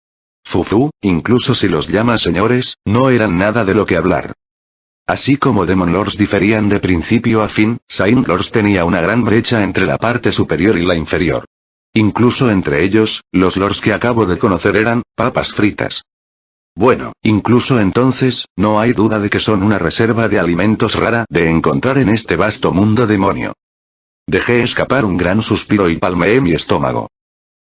Fufu, incluso si los llamas señores, no eran nada de lo que hablar. Así como Demon Lords diferían de principio a fin, Saint Lords tenía una gran brecha entre la parte superior y la inferior. Incluso entre ellos, los Lords que acabo de conocer eran papas fritas. Bueno, incluso entonces, no hay duda de que son una reserva de alimentos rara de encontrar en este vasto mundo demonio. Dejé escapar un gran suspiro y palmeé mi estómago.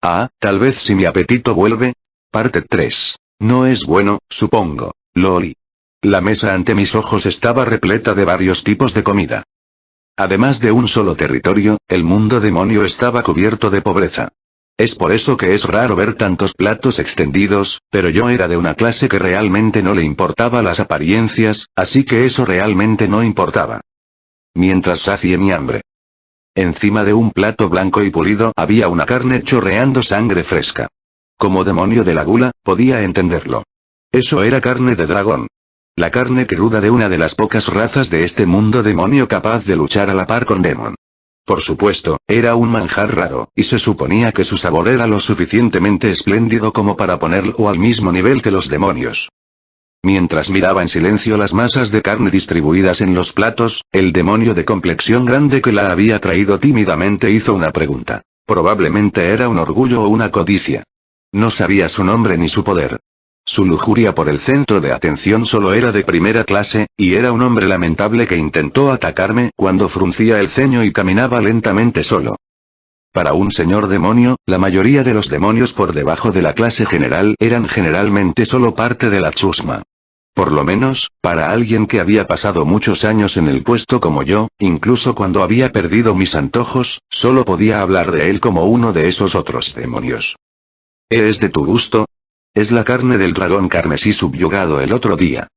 Tal vez si mi apetito vuelve. Parte 3. No es bueno, supongo. Loli. La mesa ante mis ojos estaba repleta de varios tipos de comida. Además de un solo territorio, el mundo demonio estaba cubierto de pobreza. Es por eso que es raro ver tantos platos extendidos, pero yo era de una clase que realmente no le importaba las apariencias, así que eso realmente no importaba. Mientras sacié mi hambre. Encima de un plato blanco y pulido había una carne chorreando sangre fresca. Como demonio de la gula, podía entenderlo. Eso era carne de dragón. La carne cruda de una de las pocas razas de este mundo demonio capaz de luchar a la par con Demon. Por supuesto, era un manjar raro, y se suponía que su sabor era lo suficientemente espléndido como para ponerlo al mismo nivel que los demonios. Mientras miraba en silencio las masas de carne distribuidas en los platos, el demonio de complexión grande que la había traído tímidamente hizo una pregunta. Probablemente era un orgullo o una codicia. No sabía su nombre ni su poder. Su lujuria por el centro de atención solo era de primera clase, y era un hombre lamentable que intentó atacarme cuando fruncía el ceño y caminaba lentamente solo. Para un señor demonio, la mayoría de los demonios por debajo de la clase general eran generalmente solo parte de la chusma. Por lo menos, para alguien que había pasado muchos años en el puesto como yo, incluso cuando había perdido mis antojos, solo podía hablar de él como uno de esos otros demonios. ¿Es de tu gusto? Es la carne del dragón carmesí subyugado el otro día.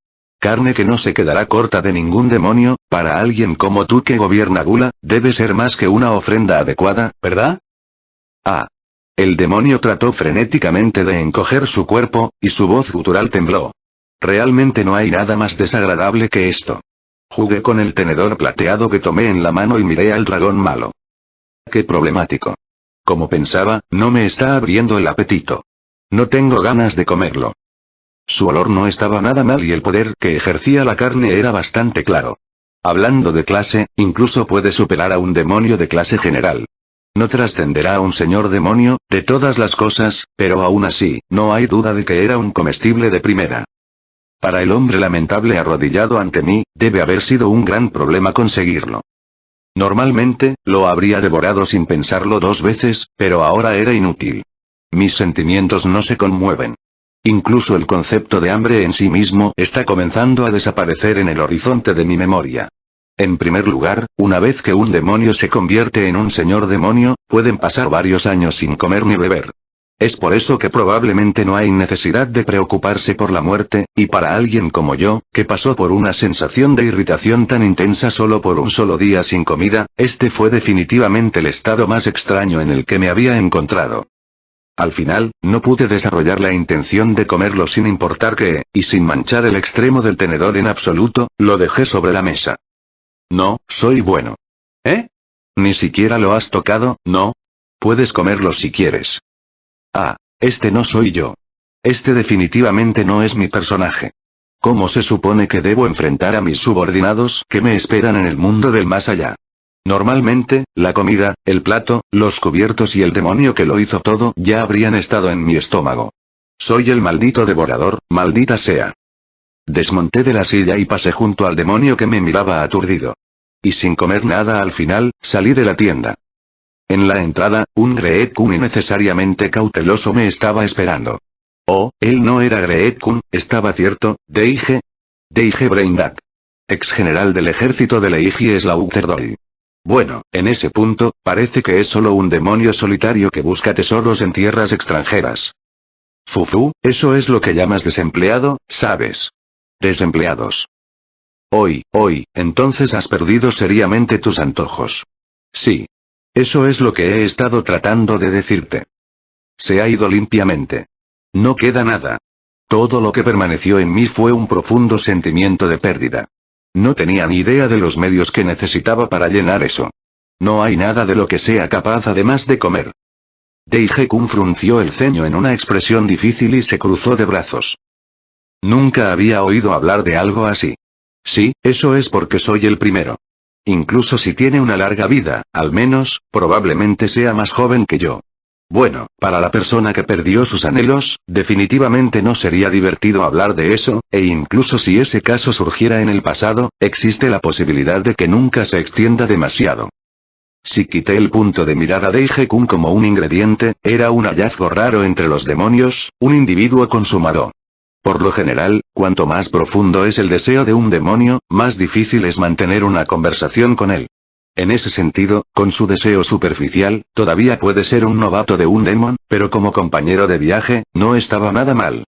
Carne que no se quedará corta de ningún demonio, para alguien como tú que gobierna Gula, debe ser más que una ofrenda adecuada, ¿verdad? El demonio trató frenéticamente de encoger su cuerpo, y su voz gutural tembló. Realmente no hay nada más desagradable que esto. Jugué con el tenedor plateado que tomé en la mano y miré al dragón malo. Qué problemático. Como pensaba, no me está abriendo el apetito. No tengo ganas de comerlo. Su olor no estaba nada mal y el poder que ejercía la carne era bastante claro. Hablando de clase, incluso puede superar a un demonio de clase general. No trascenderá a un señor demonio, de todas las cosas, pero aún así, no hay duda de que era un comestible de primera. Para el hombre lamentable arrodillado ante mí, debe haber sido un gran problema conseguirlo. Normalmente, lo habría devorado sin pensarlo dos veces, pero ahora era inútil. Mis sentimientos no se conmueven. Incluso el concepto de hambre en sí mismo está comenzando a desaparecer en el horizonte de mi memoria. En primer lugar, una vez que un demonio se convierte en un señor demonio, pueden pasar varios años sin comer ni beber. Es por eso que probablemente no hay necesidad de preocuparse por la muerte, y para alguien como yo, que pasó por una sensación de irritación tan intensa solo por un solo día sin comida, este fue definitivamente el estado más extraño en el que me había encontrado. Al final, no pude desarrollar la intención de comerlo sin importar qué, y sin manchar el extremo del tenedor en absoluto, lo dejé sobre la mesa. No, soy bueno. ¿Eh? ¿Ni siquiera lo has tocado? No. Puedes comerlo si quieres. Ah, este no soy yo. Este definitivamente no es mi personaje. ¿Cómo se supone que debo enfrentar a mis subordinados que me esperan en el mundo del más allá? Normalmente, la comida, el plato, los cubiertos y el demonio que lo hizo todo ya habrían estado en mi estómago. Soy el maldito devorador, maldita sea. Desmonté de la silla y pasé junto al demonio que me miraba aturdido. Y sin comer nada al final, salí de la tienda. En la entrada, un Great-kun innecesariamente cauteloso me estaba esperando. Oh, él no era Great-kun, estaba cierto, Deige Braindak. Ex general del ejército de Leigi Slaughterdol. Bueno, en ese punto, parece que es solo un demonio solitario que busca tesoros en tierras extranjeras. Fufu, eso es lo que llamas desempleado, ¿sabes? Desempleados. Hoy, entonces has perdido seriamente tus antojos. Sí. Eso es lo que he estado tratando de decirte. Se ha ido limpiamente. No queda nada. Todo lo que permaneció en mí fue un profundo sentimiento de pérdida. No tenía ni idea de los medios que necesitaba para llenar eso. No hay nada de lo que sea capaz además de comer. Deige-kun frunció el ceño en una expresión difícil y se cruzó de brazos. Nunca había oído hablar de algo así. Sí, eso es porque soy el primero. Incluso si tiene una larga vida, al menos, probablemente sea más joven que yo. Bueno, para la persona que perdió sus anhelos, definitivamente no sería divertido hablar de eso, e incluso si ese caso surgiera en el pasado, existe la posibilidad de que nunca se extienda demasiado. Si quité el punto de mirada de Deige-kun como un ingrediente, era un hallazgo raro entre los demonios, un individuo consumado. Por lo general, cuanto más profundo es el deseo de un demonio, más difícil es mantener una conversación con él. En ese sentido, con su deseo superficial, todavía puede ser un novato de un demon, pero como compañero de viaje, no estaba nada mal.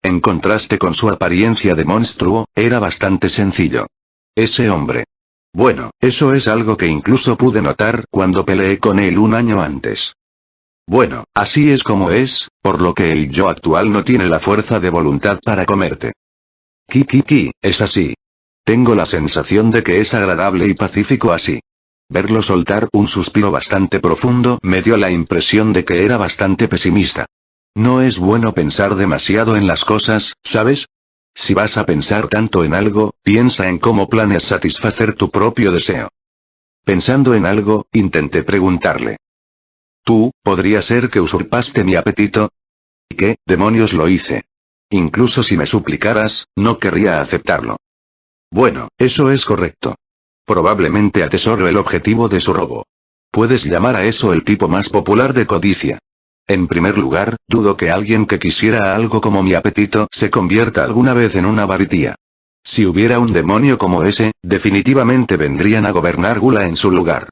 En contraste con su apariencia de monstruo, era bastante sencillo. Ese hombre. Bueno, eso es algo que incluso pude notar cuando peleé con él un año antes. Bueno, así es como es, por lo que el yo actual no tiene la fuerza de voluntad para comerte. Es así. Tengo la sensación de que es agradable y pacífico así. Verlo soltar un suspiro bastante profundo me dio la impresión de que era bastante pesimista. No es bueno pensar demasiado en las cosas, ¿sabes? Si vas a pensar tanto en algo, piensa en cómo planeas satisfacer tu propio deseo. Pensando en algo, intenté preguntarle. ¿Tú, podría ser que usurpaste mi apetito? ¿Qué demonios lo hice? Incluso si me suplicaras, no querría aceptarlo. Bueno, eso es correcto. Probablemente atesoro el objetivo de su robo. Puedes llamar a eso el tipo más popular de codicia. En primer lugar, dudo que alguien que quisiera algo como mi apetito se convierta alguna vez en una avaritía. Si hubiera un demonio como ese, definitivamente vendrían a gobernar Gula en su lugar.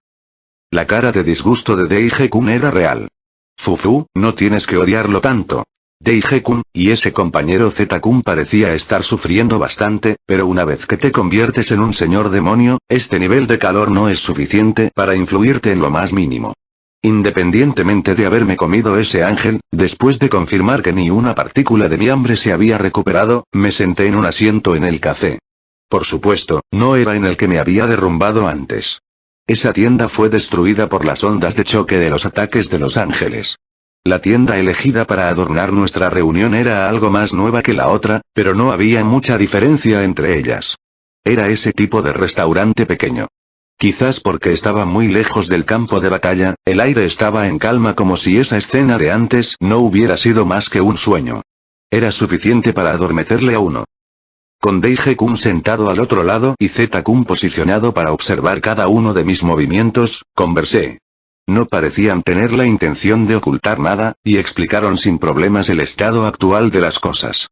La cara de disgusto de Deige-kun era real. Fufu, no tienes que odiarlo tanto. Deige-kun, y ese compañero Z-kun parecía estar sufriendo bastante, pero una vez que te conviertes en un señor demonio, este nivel de calor no es suficiente para influirte en lo más mínimo. Independientemente de haberme comido ese ángel, después de confirmar que ni una partícula de mi hambre se había recuperado, me senté en un asiento en el café. Por supuesto, no era en el que me había derrumbado antes. Esa tienda fue destruida por las ondas de choque de los ataques de los ángeles. La tienda elegida para adornar nuestra reunión era algo más nueva que la otra, pero no había mucha diferencia entre ellas. Era ese tipo de restaurante pequeño. Quizás porque estaba muy lejos del campo de batalla, el aire estaba en calma como si esa escena de antes no hubiera sido más que un sueño. Era suficiente para adormecerle a uno. Con Deige-kun sentado al otro lado y Z-kun posicionado para observar cada uno de mis movimientos, conversé. No parecían tener la intención de ocultar nada, y explicaron sin problemas el estado actual de las cosas.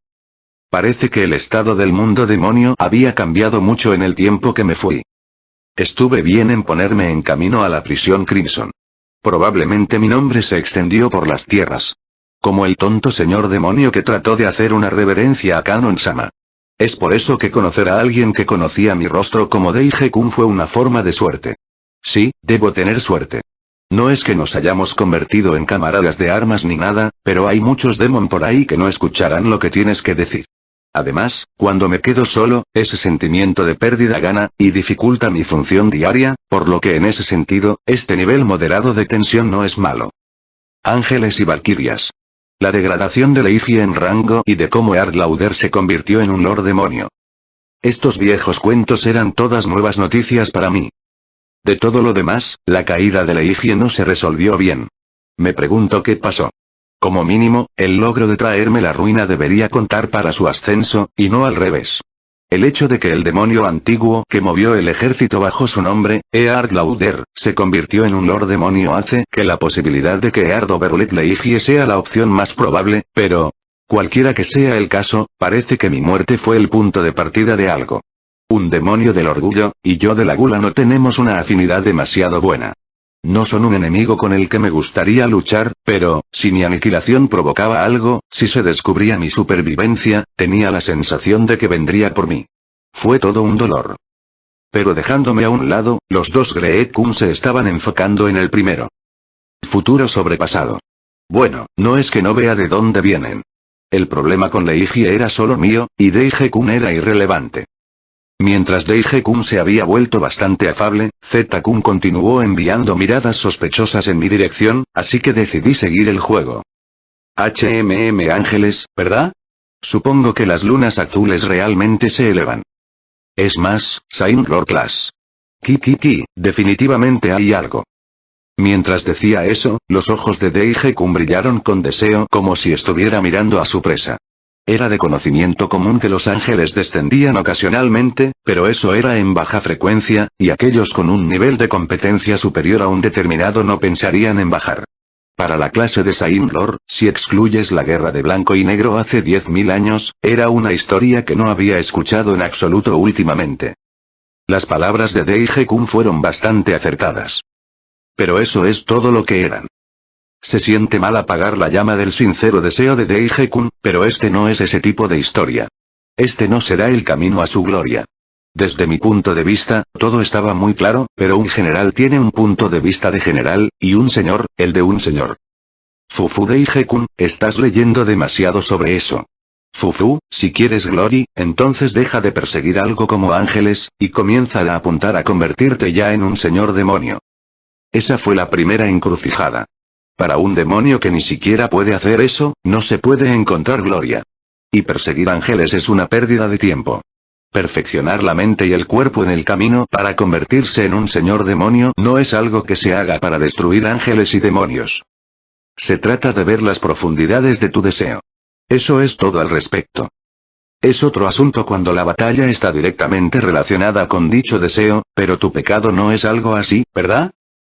Parece que el estado del mundo demonio había cambiado mucho en el tiempo que me fui. Estuve bien en ponerme en camino a la prisión Crimson. Probablemente mi nombre se extendió por las tierras. Como el tonto señor demonio que trató de hacer una reverencia a Kanon-sama. Es por eso que conocer a alguien que conocía mi rostro como Deige-kun fue una forma de suerte. Sí, debo tener suerte. No es que nos hayamos convertido en camaradas de armas ni nada, pero hay muchos demon por ahí que no escucharán lo que tienes que decir. Además, cuando me quedo solo, ese sentimiento de pérdida gana, y dificulta mi función diaria, por lo que en ese sentido, este nivel moderado de tensión no es malo. Ángeles y valquirias. La degradación de Leigi en rango y de cómo Earth Lauder se convirtió en un Lord Demonio. Estos viejos cuentos eran todas nuevas noticias para mí. De todo lo demás, la caída de Leigi no se resolvió bien. Me pregunto qué pasó. Como mínimo, el logro de traerme la ruina debería contar para su ascenso, y no al revés. El hecho de que el demonio antiguo que movió el ejército bajo su nombre, Earth Lauder, se convirtió en un Lord Demonio hace que la posibilidad de que Earth Overlet Leigi sea la opción más probable, pero, cualquiera que sea el caso, parece que mi muerte fue el punto de partida de algo. Un demonio del orgullo, y yo de la gula no tenemos una afinidad demasiado buena. No son un enemigo con el que me gustaría luchar, pero, si mi aniquilación provocaba algo, si se descubría mi supervivencia, tenía la sensación de que vendría por mí. Fue todo un dolor. Pero dejándome a un lado, los dos Great-kun se estaban enfocando en el primero. Futuro sobrepasado. Bueno, no es que no vea de dónde vienen. El problema con Leigi era solo mío, y Deige-kun era irrelevante. Mientras Deige-kun se había vuelto bastante afable, Z-kun continuó enviando miradas sospechosas en mi dirección, así que decidí seguir el juego. Ángeles, ¿verdad? Supongo que las lunas azules realmente se elevan. Es más, Saint Lord Class. Definitivamente hay algo. Mientras decía eso, los ojos de Deige-kun brillaron con deseo como si estuviera mirando a su presa. Era de conocimiento común que los ángeles descendían ocasionalmente, pero eso era en baja frecuencia, y aquellos con un nivel de competencia superior a un determinado no pensarían en bajar. Para la clase de Saint Lord, si excluyes la guerra de blanco y negro hace 10.000 años, era una historia que no había escuchado en absoluto últimamente. Las palabras de Deige-kun fueron bastante acertadas. Pero eso es todo lo que eran. Se siente mal apagar la llama del sincero deseo de Deige-kun, pero este no es ese tipo de historia. Este no será el camino a su gloria. Desde mi punto de vista, todo estaba muy claro, pero un general tiene un punto de vista de general, y un señor, el de un señor. Fufu Deige-kun, estás leyendo demasiado sobre eso. Fufu, si quieres glory, entonces deja de perseguir algo como ángeles, y comienza a apuntar a convertirte ya en un señor demonio. Esa fue la primera encrucijada. Para un demonio que ni siquiera puede hacer eso, no se puede encontrar gloria. Y perseguir ángeles es una pérdida de tiempo. Perfeccionar la mente y el cuerpo en el camino para convertirse en un señor demonio no es algo que se haga para destruir ángeles y demonios. Se trata de ver las profundidades de tu deseo. Eso es todo al respecto. Es otro asunto cuando la batalla está directamente relacionada con dicho deseo, pero tu pecado no es algo así, ¿verdad?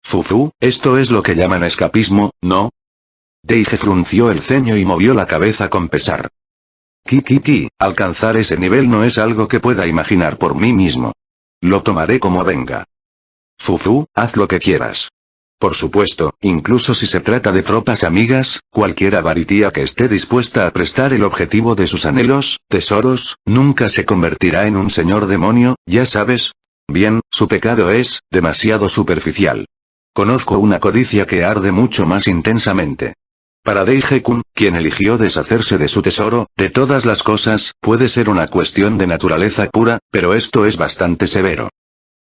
Fufu, esto es lo que llaman escapismo, ¿no? Deige frunció el ceño y movió la cabeza con pesar. Alcanzar ese nivel no es algo que pueda imaginar por mí mismo. Lo tomaré como venga. Fufu, haz lo que quieras. Por supuesto, incluso si se trata de tropas amigas, cualquier avaritía que esté dispuesta a prestar el objetivo de sus anhelos, tesoros, nunca se convertirá en un señor demonio, ya sabes. Bien, su pecado es, demasiado superficial. Conozco una codicia que arde mucho más intensamente. Para Deige-kun, quien eligió deshacerse de su tesoro, de todas las cosas, puede ser una cuestión de naturaleza pura, pero esto es bastante severo.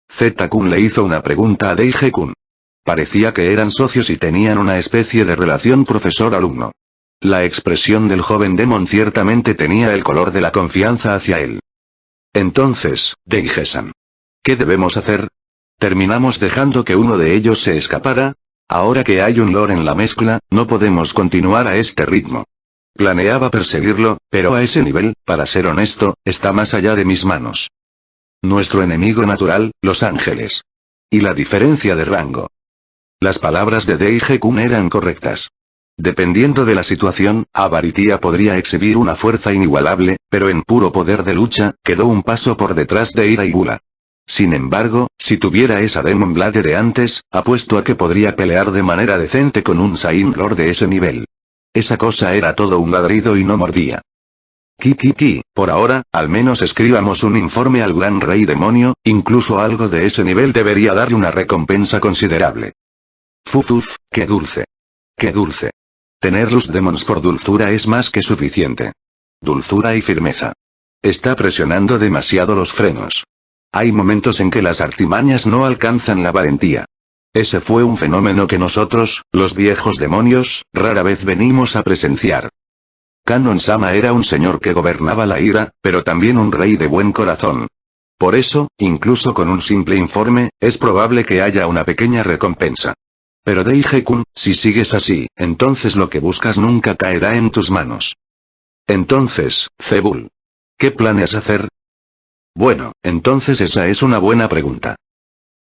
Z-kun le hizo una pregunta a Deige-kun. Parecía que eran socios y tenían una especie de relación profesor-alumno. La expresión del joven Demon ciertamente tenía el color de la confianza hacia él. Entonces, Deige-san, ¿qué debemos hacer? ¿Terminamos dejando que uno de ellos se escapara? Ahora que hay un lore en la mezcla, no podemos continuar a este ritmo. Planeaba perseguirlo, pero a ese nivel, para ser honesto, está más allá de mis manos. Nuestro enemigo natural, los ángeles. Y la diferencia de rango. Las palabras de Deige-kun eran correctas. Dependiendo de la situación, Avaritia podría exhibir una fuerza inigualable, pero en puro poder de lucha, quedó un paso por detrás de Ira y Gula. Sin embargo, si tuviera esa Demon Blade de antes, apuesto a que podría pelear de manera decente con un Saint Lord de ese nivel. Esa cosa era todo un ladrido y no mordía. Por ahora, al menos escribamos un informe al gran rey demonio, incluso algo de ese nivel debería darle una recompensa considerable. Qué dulce. Qué dulce. Tener los demons por dulzura es más que suficiente. Dulzura y firmeza. Está presionando demasiado los frenos. Hay momentos en que las artimañas no alcanzan la valentía. Ese fue un fenómeno que nosotros, los viejos demonios, rara vez venimos a presenciar. Kanon-sama era un señor que gobernaba la ira, pero también un rey de buen corazón. Por eso, incluso con un simple informe, es probable que haya una pequeña recompensa. Pero Deige-kun, si sigues así, entonces lo que buscas nunca caerá en tus manos. Entonces, Zebul, ¿qué planeas hacer? Bueno, entonces esa es una buena pregunta.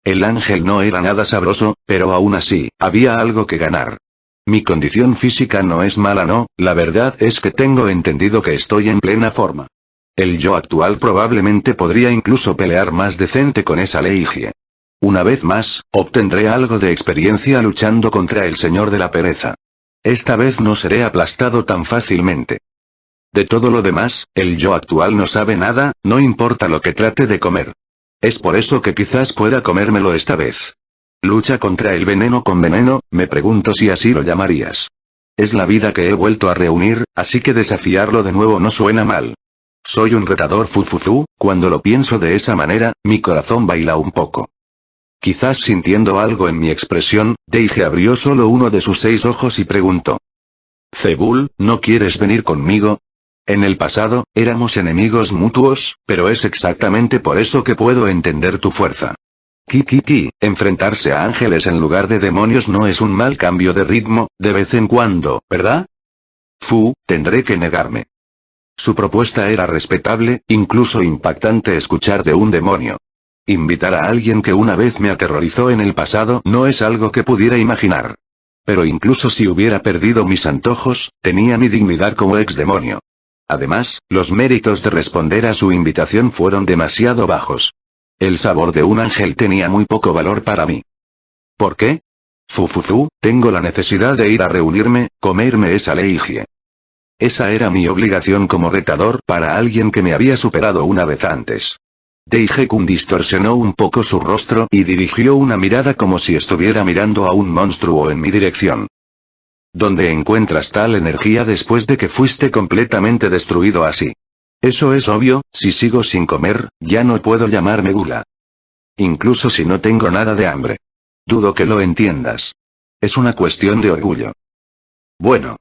El ángel no era nada sabroso, pero aún así, había algo que ganar. Mi condición física no es mala, no, la verdad es que tengo entendido que estoy en plena forma. El yo actual probablemente podría incluso pelear más decente con esa Leigie. Una vez más, obtendré algo de experiencia luchando contra el señor de la pereza. Esta vez no seré aplastado tan fácilmente. De todo lo demás, el yo actual no sabe nada, no importa lo que trate de comer. Es por eso que quizás pueda comérmelo esta vez. Lucha contra el veneno con veneno, me pregunto si así lo llamarías. Es la vida que he vuelto a reunir, así que desafiarlo de nuevo no suena mal. Soy un retador cuando lo pienso de esa manera, mi corazón baila un poco. Quizás sintiendo algo en mi expresión, Deige abrió solo uno de sus 6 ojos y preguntó. Zebul, ¿no quieres venir conmigo? En el pasado, éramos enemigos mutuos, pero es exactamente por eso que puedo entender tu fuerza. Enfrentarse a ángeles en lugar de demonios no es un mal cambio de ritmo, de vez en cuando, ¿verdad? Tendré que negarme. Su propuesta era respetable, incluso impactante escuchar de un demonio. Invitar a alguien que una vez me aterrorizó en el pasado no es algo que pudiera imaginar. Pero incluso si hubiera perdido mis antojos, tenía mi dignidad como ex demonio. Además, los méritos de responder a su invitación fueron demasiado bajos. El sabor de un ángel tenía muy poco valor para mí. ¿Por qué? Tengo la necesidad de ir a reunirme, comerme esa Leigie. Esa era mi obligación como retador para alguien que me había superado una vez antes. Deige-kun distorsionó un poco su rostro y dirigió una mirada como si estuviera mirando a un monstruo en mi dirección. ¿Dónde encuentras tal energía después de que fuiste completamente destruido así? Eso es obvio, si sigo sin comer, ya no puedo llamarme gula. Incluso si no tengo nada de hambre. Dudo que lo entiendas. Es una cuestión de orgullo. Bueno,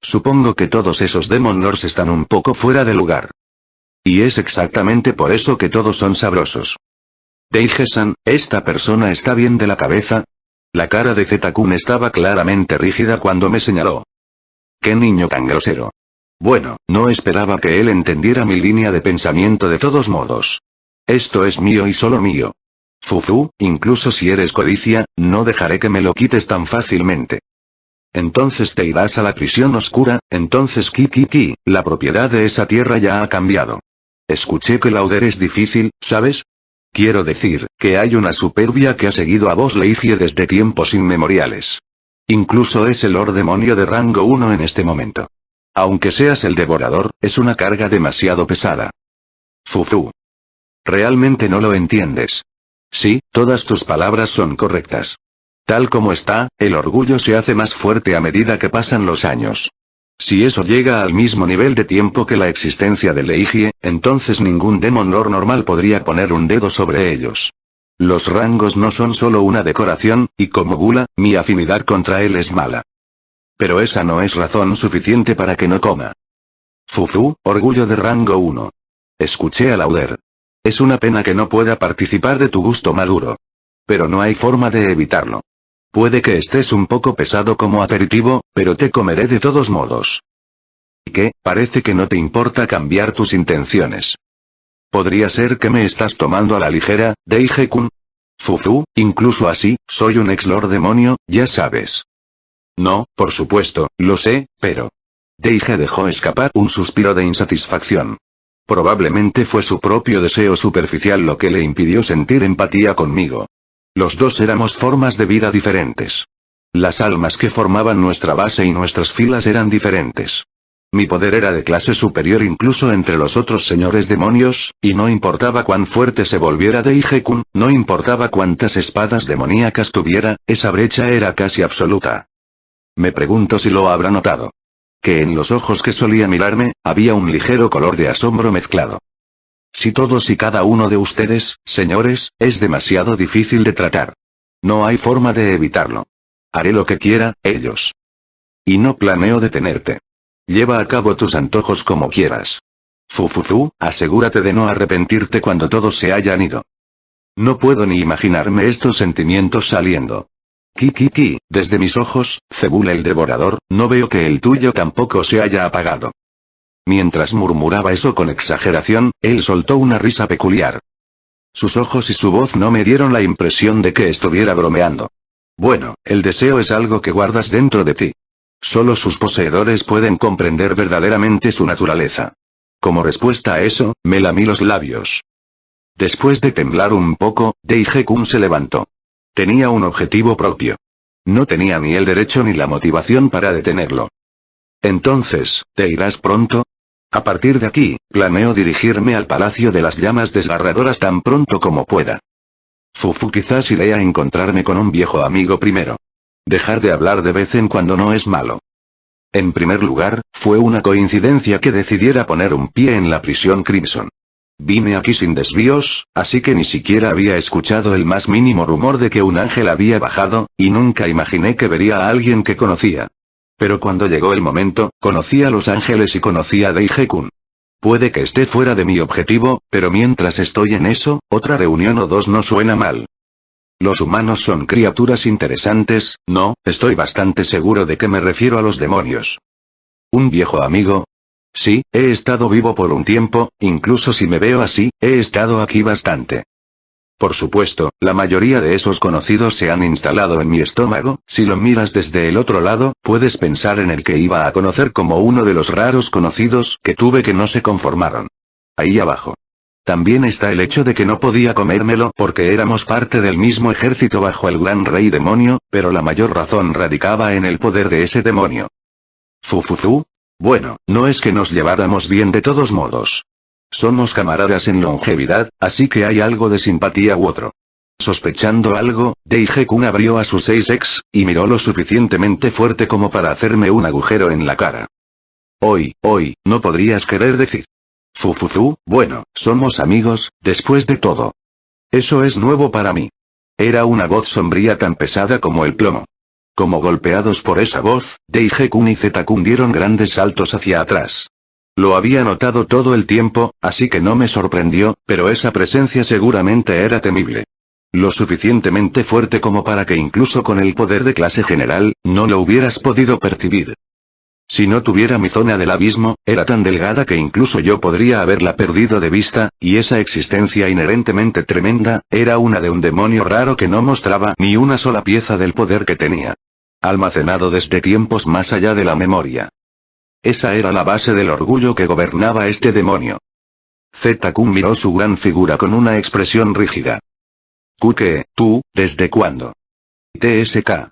supongo que todos esos Demon Lords están un poco fuera de lugar. Y es exactamente por eso que todos son sabrosos. Deige-san, ¿esta persona está bien de la cabeza? La cara de Zeta-kun estaba claramente rígida cuando me señaló. ¡Qué niño tan grosero! Bueno, no esperaba que él entendiera mi línea de pensamiento de todos modos. Esto es mío y solo mío. Incluso si eres codicia, no dejaré que me lo quites tan fácilmente. Entonces te irás a la prisión oscura, entonces la propiedad de esa tierra ya ha cambiado. Escuché que Lauder es difícil, ¿sabes? Quiero decir, que hay una superbia que ha seguido a vos Leigie desde tiempos inmemoriales. Incluso es el Lord Demonio de rango 1 en este momento. Aunque seas el devorador, es una carga demasiado pesada. Realmente no lo entiendes. Sí, todas tus palabras son correctas. Tal como está, el orgullo se hace más fuerte a medida que pasan los años. Si eso llega al mismo nivel de tiempo que la existencia de Leigie, entonces ningún Demon Lord normal podría poner un dedo sobre ellos. Los rangos no son solo una decoración, y como gula, mi afinidad contra él es mala. Pero esa no es razón suficiente para que no coma. Orgullo de rango 1. Escuché a Lauder. Es una pena que no pueda participar de tu gusto maduro. Pero no hay forma de evitarlo. Puede que estés un poco pesado como aperitivo, pero te comeré de todos modos. ¿Qué? Parece que no te importa cambiar tus intenciones. ¿Podría ser que me estás tomando a la ligera, Deige-kun? Incluso así, soy un ex-lord demonio, ya sabes. No, por supuesto, lo sé, pero... Deige dejó escapar un suspiro de insatisfacción. Probablemente fue su propio deseo superficial lo que le impidió sentir empatía conmigo. Los dos éramos formas de vida diferentes. Las almas que formaban nuestra base y nuestras filas eran diferentes. Mi poder era de clase superior incluso entre los otros señores demonios, y no importaba cuán fuerte se volviera Deige-kun, no importaba cuántas espadas demoníacas tuviera, esa brecha era casi absoluta. Me pregunto si lo habrá notado. Que en los ojos que solía mirarme, había un ligero color de asombro mezclado. Si todos y cada uno de ustedes, señores, es demasiado difícil de tratar. No hay forma de evitarlo. Haré lo que quiera, ellos. Y no planeo detenerte. Lleva a cabo tus antojos como quieras. Fufuzu, asegúrate de no arrepentirte cuando todos se hayan ido. No puedo ni imaginarme estos sentimientos saliendo. Ki, desde mis ojos, Cebul el devorador, no veo que el tuyo tampoco se haya apagado. Mientras murmuraba eso con exageración, él soltó una risa peculiar. Sus ojos y su voz no me dieron la impresión de que estuviera bromeando. Bueno, el deseo es algo que guardas dentro de ti. Solo sus poseedores pueden comprender verdaderamente su naturaleza. Como respuesta a eso, me lamí los labios. Después de temblar un poco, Deige-kun se levantó. Tenía un objetivo propio. No tenía ni el derecho ni la motivación para detenerlo. Entonces, ¿te irás pronto? A partir de aquí, planeo dirigirme al Palacio de las Llamas Desgarradoras tan pronto como pueda. Fufu, quizás iré a encontrarme con un viejo amigo primero. Dejar de hablar de vez en cuando no es malo. En primer lugar, fue una coincidencia que decidiera poner un pie en la prisión Crimson. Vine aquí sin desvíos, así que ni siquiera había escuchado el más mínimo rumor de que un ángel había bajado, y nunca imaginé que vería a alguien que conocía. Pero cuando llegó el momento, conocí a los ángeles y conocí a Deige-kun. Puede que esté fuera de mi objetivo, pero mientras estoy en eso, otra reunión o dos no suena mal. Los humanos son criaturas interesantes, ¿no? Estoy bastante seguro de que me refiero a los demonios. ¿Un viejo amigo? Sí, he estado vivo por un tiempo, incluso si me veo así, he estado aquí bastante. Por supuesto, la mayoría de esos conocidos se han instalado en mi estómago, si lo miras desde el otro lado, puedes pensar en el que iba a conocer como uno de los raros conocidos que tuve que no se conformaron. Ahí abajo. También está el hecho de que no podía comérmelo porque éramos parte del mismo ejército bajo el gran rey demonio, pero la mayor razón radicaba en el poder de ese demonio. ¿Fufuzu? Bueno, no es que nos lleváramos bien de todos modos. Somos camaradas en longevidad, así que hay algo de simpatía u otro. Sospechando algo, Deige-kun abrió a sus 6 y miró lo suficientemente fuerte como para hacerme un agujero en la cara. Hoy, no podrías querer decir. Fufuzu, bueno, somos amigos, después de todo. Eso es nuevo para mí. Era una voz sombría tan pesada como el plomo. Como golpeados por esa voz, Deige-kun y Z-kun dieron grandes saltos hacia atrás. Lo había notado todo el tiempo, así que no me sorprendió, pero esa presencia seguramente era temible. Lo suficientemente fuerte como para que incluso con el poder de clase general, no lo hubieras podido percibir. Si no tuviera mi zona del abismo, era tan delgada que incluso yo podría haberla perdido de vista, y esa existencia inherentemente tremenda, era una de un demonio raro que no mostraba ni una sola pieza del poder que tenía. Almacenado desde tiempos más allá de la memoria. Esa era la base del orgullo que gobernaba este demonio. Z-kun miró su gran figura con una expresión rígida. ¿Qué? ¿Tú? ¿Desde cuándo? TSK.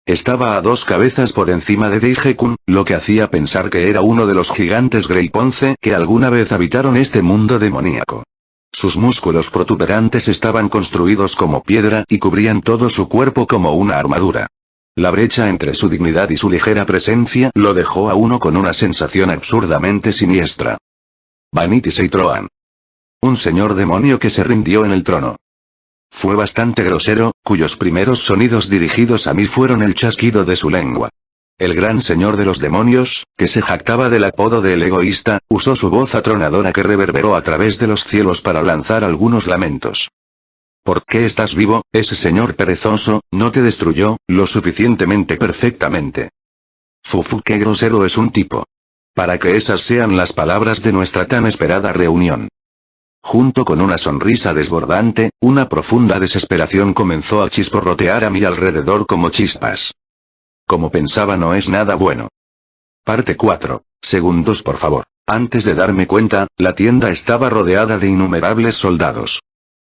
Estaba a 2 cabezas por encima de Deige-kun, lo que hacía pensar que era uno de los gigantes Grey Ponce que alguna vez habitaron este mundo demoníaco. Sus músculos protuberantes estaban construidos como piedra y cubrían todo su cuerpo como una armadura. La brecha entre su dignidad y su ligera presencia lo dejó a uno con una sensación absurdamente siniestra. Vanity Seitroan. Un señor demonio que se rindió en el trono. Fue bastante grosero, cuyos primeros sonidos dirigidos a mí fueron el chasquido de su lengua. El gran señor de los demonios, que se jactaba del apodo de el egoísta, usó su voz atronadora que reverberó a través de los cielos para lanzar algunos lamentos. ¿Por qué estás vivo? Ese señor perezoso, no te destruyó, lo suficientemente perfectamente. Fufu, qué grosero es un tipo. Para que esas sean las palabras de nuestra tan esperada reunión. Junto con una sonrisa desbordante, una profunda desesperación comenzó a chisporrotear a mi alrededor como chispas. Como pensaba no es nada bueno. Parte 4. Segundos por favor. Antes de darme cuenta, la tienda estaba rodeada de innumerables soldados.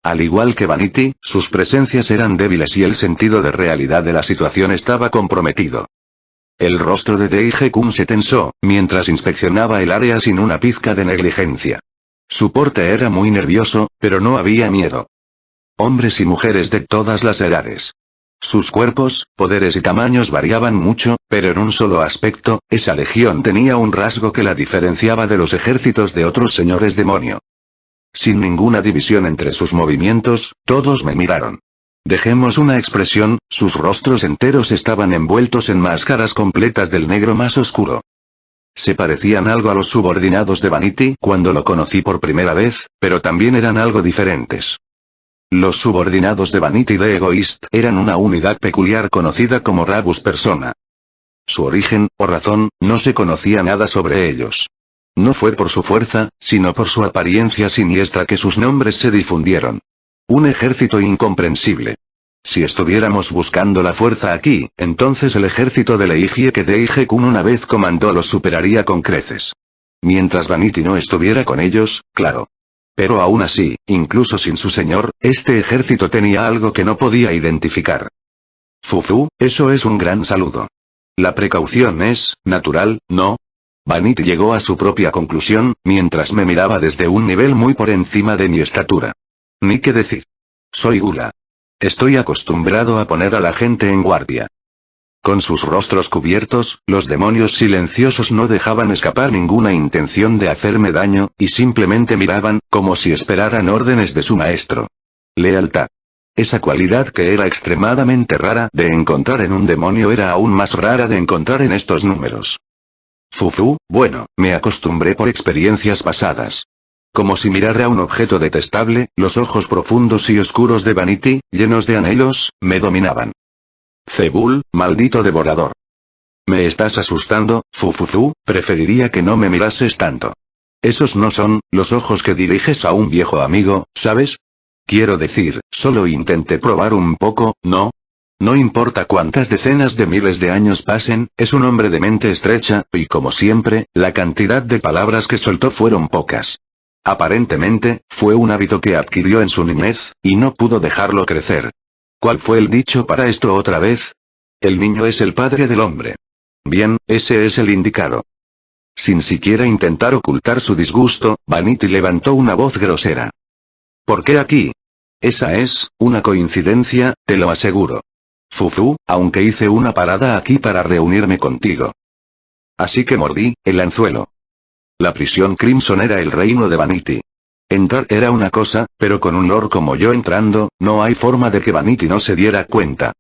Al igual que Vanity, sus presencias eran débiles y el sentido de realidad de la situación estaba comprometido. El rostro de Dae-Kun se tensó, mientras inspeccionaba el área sin una pizca de negligencia. Su porte era muy nervioso, pero no había miedo. Hombres y mujeres de todas las edades. Sus cuerpos, poderes y tamaños variaban mucho, pero en un solo aspecto, esa legión tenía un rasgo que la diferenciaba de los ejércitos de otros señores demonio. Sin ninguna división entre sus movimientos, todos me miraron. Dejemos una expresión, sus rostros enteros estaban envueltos en máscaras completas del negro más oscuro. Se parecían algo a los subordinados de Vanity cuando lo conocí por primera vez, pero también eran algo diferentes. Los subordinados de Vanity de Egoist eran una unidad peculiar conocida como Rabus Persona. Su origen, o razón, no se conocía nada sobre ellos. No fue por su fuerza, sino por su apariencia siniestra que sus nombres se difundieron. Un ejército incomprensible. Si estuviéramos buscando la fuerza aquí, entonces el ejército de Leigie que Dae-Kun una vez comandó los superaría con creces. Mientras Vanity no estuviera con ellos, claro. Pero aún así, incluso sin su señor, este ejército tenía algo que no podía identificar. Fufu, eso es un gran saludo. La precaución es, natural, ¿no? Vanity llegó a su propia conclusión, mientras me miraba desde un nivel muy por encima de mi estatura. Ni qué decir. Soy Gula. Estoy acostumbrado a poner a la gente en guardia. Con sus rostros cubiertos, los demonios silenciosos no dejaban escapar ninguna intención de hacerme daño, y simplemente miraban, como si esperaran órdenes de su maestro. Lealtad. Esa cualidad que era extremadamente rara de encontrar en un demonio era aún más rara de encontrar en estos números. Fufu, bueno, me acostumbré por experiencias pasadas. Como si mirara a un objeto detestable, los ojos profundos y oscuros de Vanity, llenos de anhelos, me dominaban. Zebul, maldito devorador. Me estás asustando, Fufufu, preferiría que no me mirases tanto. Esos no son los ojos que diriges a un viejo amigo, ¿sabes? Quiero decir, solo intenté probar un poco, ¿no? No importa cuántas decenas de miles de años pasen, es un hombre de mente estrecha, y como siempre, la cantidad de palabras que soltó fueron pocas. Aparentemente, fue un hábito que adquirió en su niñez, y no pudo dejarlo crecer. ¿Cuál fue el dicho para esto otra vez? El niño es el padre del hombre. Bien, ese es el indicado. Sin siquiera intentar ocultar su disgusto, Vanity levantó una voz grosera. ¿Por qué aquí? Esa es, una coincidencia, te lo aseguro. Fufu, aunque hice una parada aquí para reunirme contigo. Así que mordí el anzuelo. La prisión Crimson era el reino de Vanity. Entrar era una cosa, pero con un lord como yo entrando, no hay forma de que Vanity no se diera cuenta.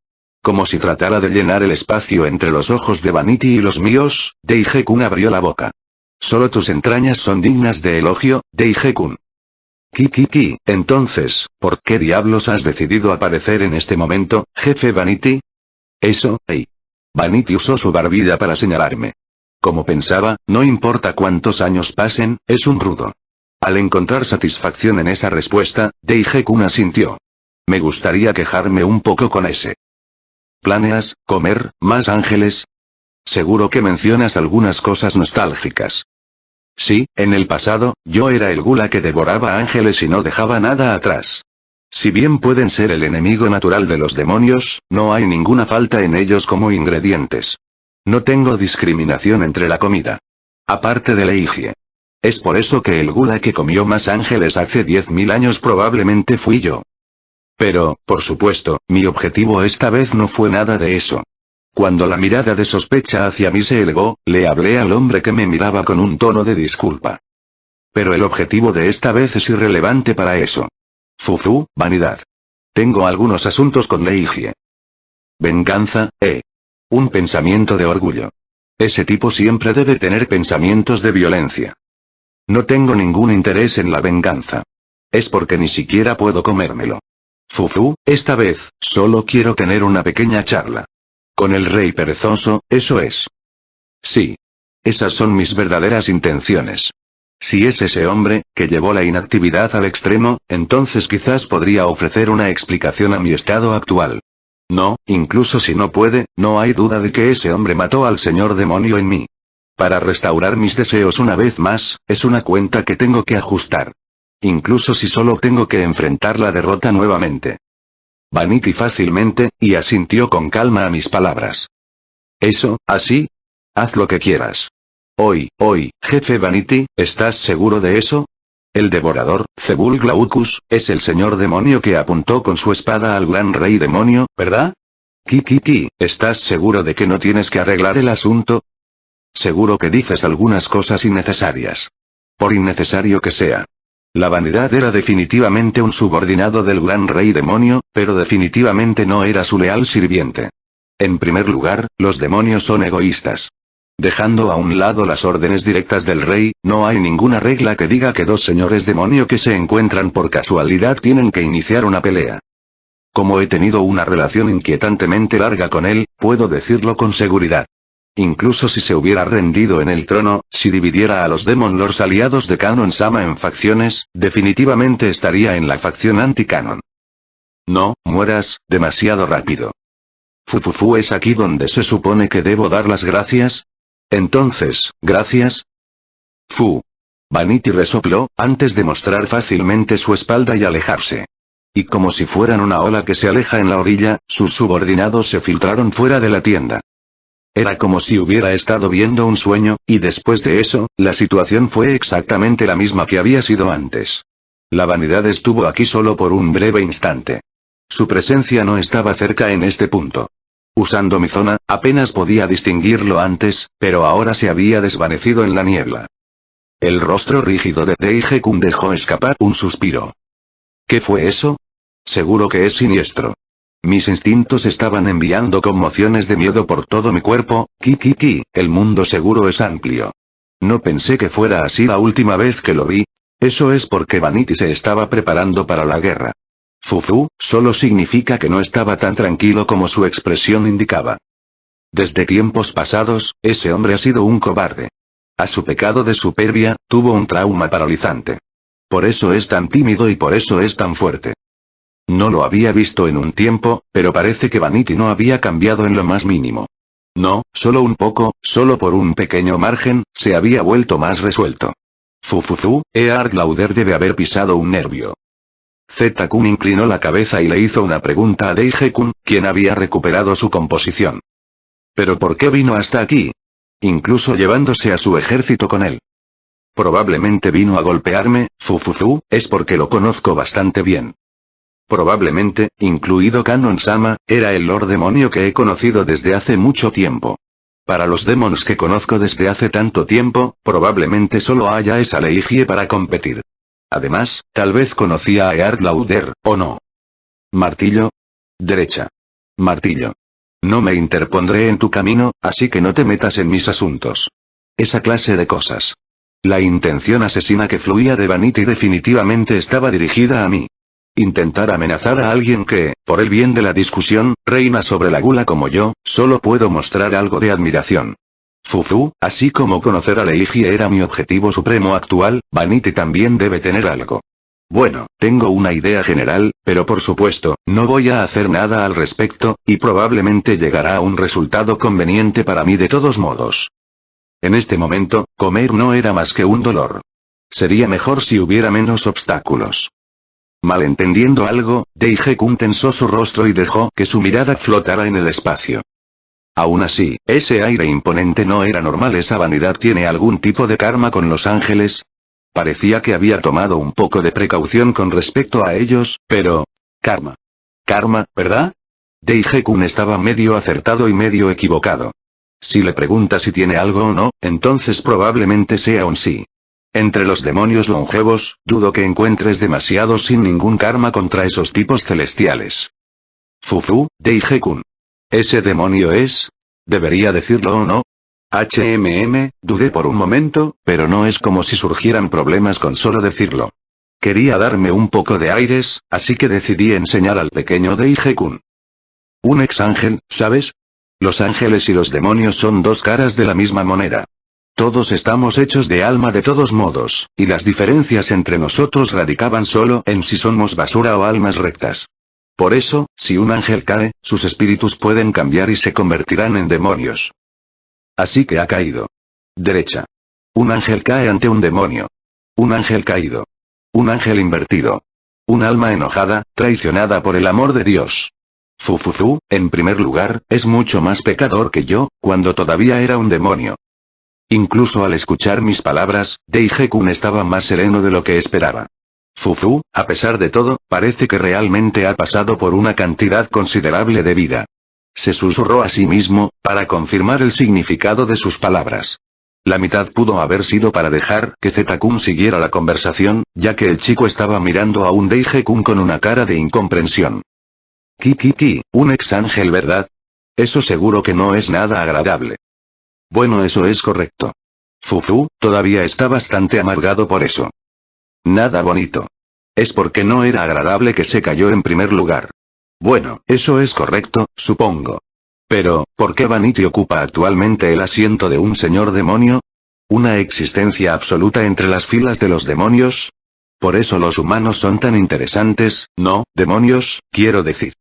Como si tratara de llenar el espacio entre los ojos de Vanity y los míos, Dae-Kun abrió la boca. Solo tus entrañas son dignas de elogio, Dae-Kun. Entonces, ¿por qué diablos has decidido aparecer en este momento, jefe Vanity? Eso, hey. Vanity usó su barbilla para señalarme. Como pensaba, no importa cuántos años pasen, es un rudo. Al encontrar satisfacción en esa respuesta, Dae-Kun asintió. Me gustaría quejarme un poco con ese. ¿Planeas comer más ángeles? Seguro que mencionas algunas cosas nostálgicas. Sí, en el pasado, yo era el gula que devoraba ángeles y no dejaba nada atrás. Si bien pueden ser el enemigo natural de los demonios, no hay ninguna falta en ellos como ingredientes. No tengo discriminación entre la comida. Aparte de Leigie. Es por eso que el gula que comió más ángeles hace 10.000 años probablemente fui yo. Pero, por supuesto, mi objetivo esta vez no fue nada de eso. Cuando la mirada de sospecha hacia mí se elevó, le hablé al hombre que me miraba con un tono de disculpa. Pero el objetivo de esta vez es irrelevante para eso. Fufu, vanidad. Tengo algunos asuntos con Leigie. Venganza, un pensamiento de orgullo. Ese tipo siempre debe tener pensamientos de violencia. No tengo ningún interés en la venganza. Es porque ni siquiera puedo comérmelo. Fufu, esta vez, solo quiero tener una pequeña charla. Con el rey perezoso, eso es. Sí. Esas son mis verdaderas intenciones. Si es ese hombre, que llevó la inactividad al extremo, entonces quizás podría ofrecer una explicación a mi estado actual. No, incluso si no puede, no hay duda de que ese hombre mató al señor demonio en mí. Para restaurar mis deseos una vez más, es una cuenta que tengo que ajustar. Incluso si solo tengo que enfrentar la derrota nuevamente. Vanity fácilmente, y asintió con calma a mis palabras. ¿Eso, así? Haz lo que quieras. Hoy, jefe Vanity, ¿estás seguro de eso? El devorador, Zebul Glaucus, es el señor demonio que apuntó con su espada al gran rey demonio, ¿verdad? ¿Estás seguro de que no tienes que arreglar el asunto? Seguro que dices algunas cosas innecesarias. Por innecesario que sea. La vanidad era definitivamente un subordinado del gran rey demonio, pero definitivamente no era su leal sirviente. En primer lugar, los demonios son egoístas. Dejando a un lado las órdenes directas del rey, no hay ninguna regla que diga que dos señores demonio que se encuentran por casualidad tienen que iniciar una pelea. Como he tenido una relación inquietantemente larga con él, puedo decirlo con seguridad. Incluso si se hubiera rendido en el trono, si dividiera a los Demon Lords aliados de Kanon-sama en facciones, definitivamente estaría en la facción anti-Kanon. No, mueras, demasiado rápido. Fufufu, ¿es aquí donde se supone que debo dar las gracias? Entonces, ¿gracias? Fu. Vanity resopló, antes de mostrar fácilmente su espalda y alejarse. Y como si fueran una ola que se aleja en la orilla, sus subordinados se filtraron fuera de la tienda. Era como si hubiera estado viendo un sueño, y después de eso, la situación fue exactamente la misma que había sido antes. La vanidad estuvo aquí solo por un breve instante. Su presencia no estaba cerca en este punto. Usando mi zona, apenas podía distinguirlo antes, pero ahora se había desvanecido en la niebla. El rostro rígido de Daihekun dejó escapar un suspiro. ¿Qué fue eso? Seguro que es siniestro. Mis instintos estaban enviando conmociones de miedo por todo mi cuerpo. El mundo seguro es amplio. No pensé que fuera así la última vez que lo vi. Eso es porque Vanity se estaba preparando para la guerra. Fufu, solo significa que no estaba tan tranquilo como su expresión indicaba. Desde tiempos pasados, ese hombre ha sido un cobarde. A su pecado de superbia, tuvo un trauma paralizante. Por eso es tan tímido y por eso es tan fuerte. No lo había visto en un tiempo, pero parece que Vanity no había cambiado en lo más mínimo. No, solo un poco, solo por un pequeño margen, se había vuelto más resuelto. Fufufu, Eard Lauder debe haber pisado un nervio. Z-kun inclinó la cabeza y le hizo una pregunta a Daihekun, quien había recuperado su composición. ¿Pero por qué vino hasta aquí? Incluso llevándose a su ejército con él. Probablemente vino a golpearme, Fufufu, es porque lo conozco bastante bien. Probablemente, incluido Kanon-sama, era el Lord Demonio que he conocido desde hace mucho tiempo. Para los demons que conozco desde hace tanto tiempo, probablemente solo haya esa Leigie para competir. Además, tal vez conocía a Eard Lauder, ¿o no? Martillo. Derecha. Martillo. No me interpondré en tu camino, así que no te metas en mis asuntos. Esa clase de cosas. La intención asesina que fluía de Vanity definitivamente estaba dirigida a mí. Intentar amenazar a alguien que, por el bien de la discusión, reina sobre la gula como yo, solo puedo mostrar algo de admiración. Fufu, así como conocer a Leigie era mi objetivo supremo actual, Vanity también debe tener algo. Bueno, tengo una idea general, pero por supuesto, no voy a hacer nada al respecto, y probablemente llegará a un resultado conveniente para mí de todos modos. En este momento, comer no era más que un dolor. Sería mejor si hubiera menos obstáculos. Malentendiendo algo, Daihekun tensó su rostro y dejó que su mirada flotara en el espacio. Aún así, ese aire imponente no era normal. ¿Esa vanidad tiene algún tipo de karma con los ángeles? Parecía que había tomado un poco de precaución con respecto a ellos, pero... Karma. Karma, ¿verdad? Daihekun estaba medio acertado y medio equivocado. Si le pregunta si tiene algo o no, entonces probablemente sea un sí. Entre los demonios longevos, dudo que encuentres demasiados sin ningún karma contra esos tipos celestiales. Fufu, Daihekun. ¿Ese demonio es? ¿Debería decirlo o no? Dudé por un momento, pero no es como si surgieran problemas con solo decirlo. Quería darme un poco de aires, así que decidí enseñar al pequeño Daihekun. Un ex ángel, ¿sabes? Los ángeles y los demonios son dos caras de la misma moneda. Todos estamos hechos de alma de todos modos, y las diferencias entre nosotros radicaban solo en si somos basura o almas rectas. Por eso, si un ángel cae, sus espíritus pueden cambiar y se convertirán en demonios. Así que ha caído. Derecha. Un ángel cae ante un demonio. Un ángel caído. Un ángel invertido. Un alma enojada, traicionada por el amor de Dios. Fufufu, en primer lugar, es mucho más pecador que yo, cuando todavía era un demonio. Incluso al escuchar mis palabras, Deige-kun estaba más sereno de lo que esperaba. Fufu, a pesar de todo, parece que realmente ha pasado por una cantidad considerable de vida. Se susurró a sí mismo, para confirmar el significado de sus palabras. La mitad pudo haber sido para dejar que Z-kun siguiera la conversación, ya que el chico estaba mirando a un Deige-kun con una cara de incomprensión. Un ex ángel, ¿verdad? Eso seguro que no es nada agradable. Bueno, eso es correcto. Fufu, todavía está bastante amargado por eso. Nada bonito. Es porque no era agradable que se cayó en primer lugar. Bueno, eso es correcto, supongo. Pero, ¿por qué Vanity ocupa actualmente el asiento de un señor demonio? ¿Una existencia absoluta entre las filas de los demonios? Por eso los humanos son tan interesantes, ¿no, demonios, quiero decir?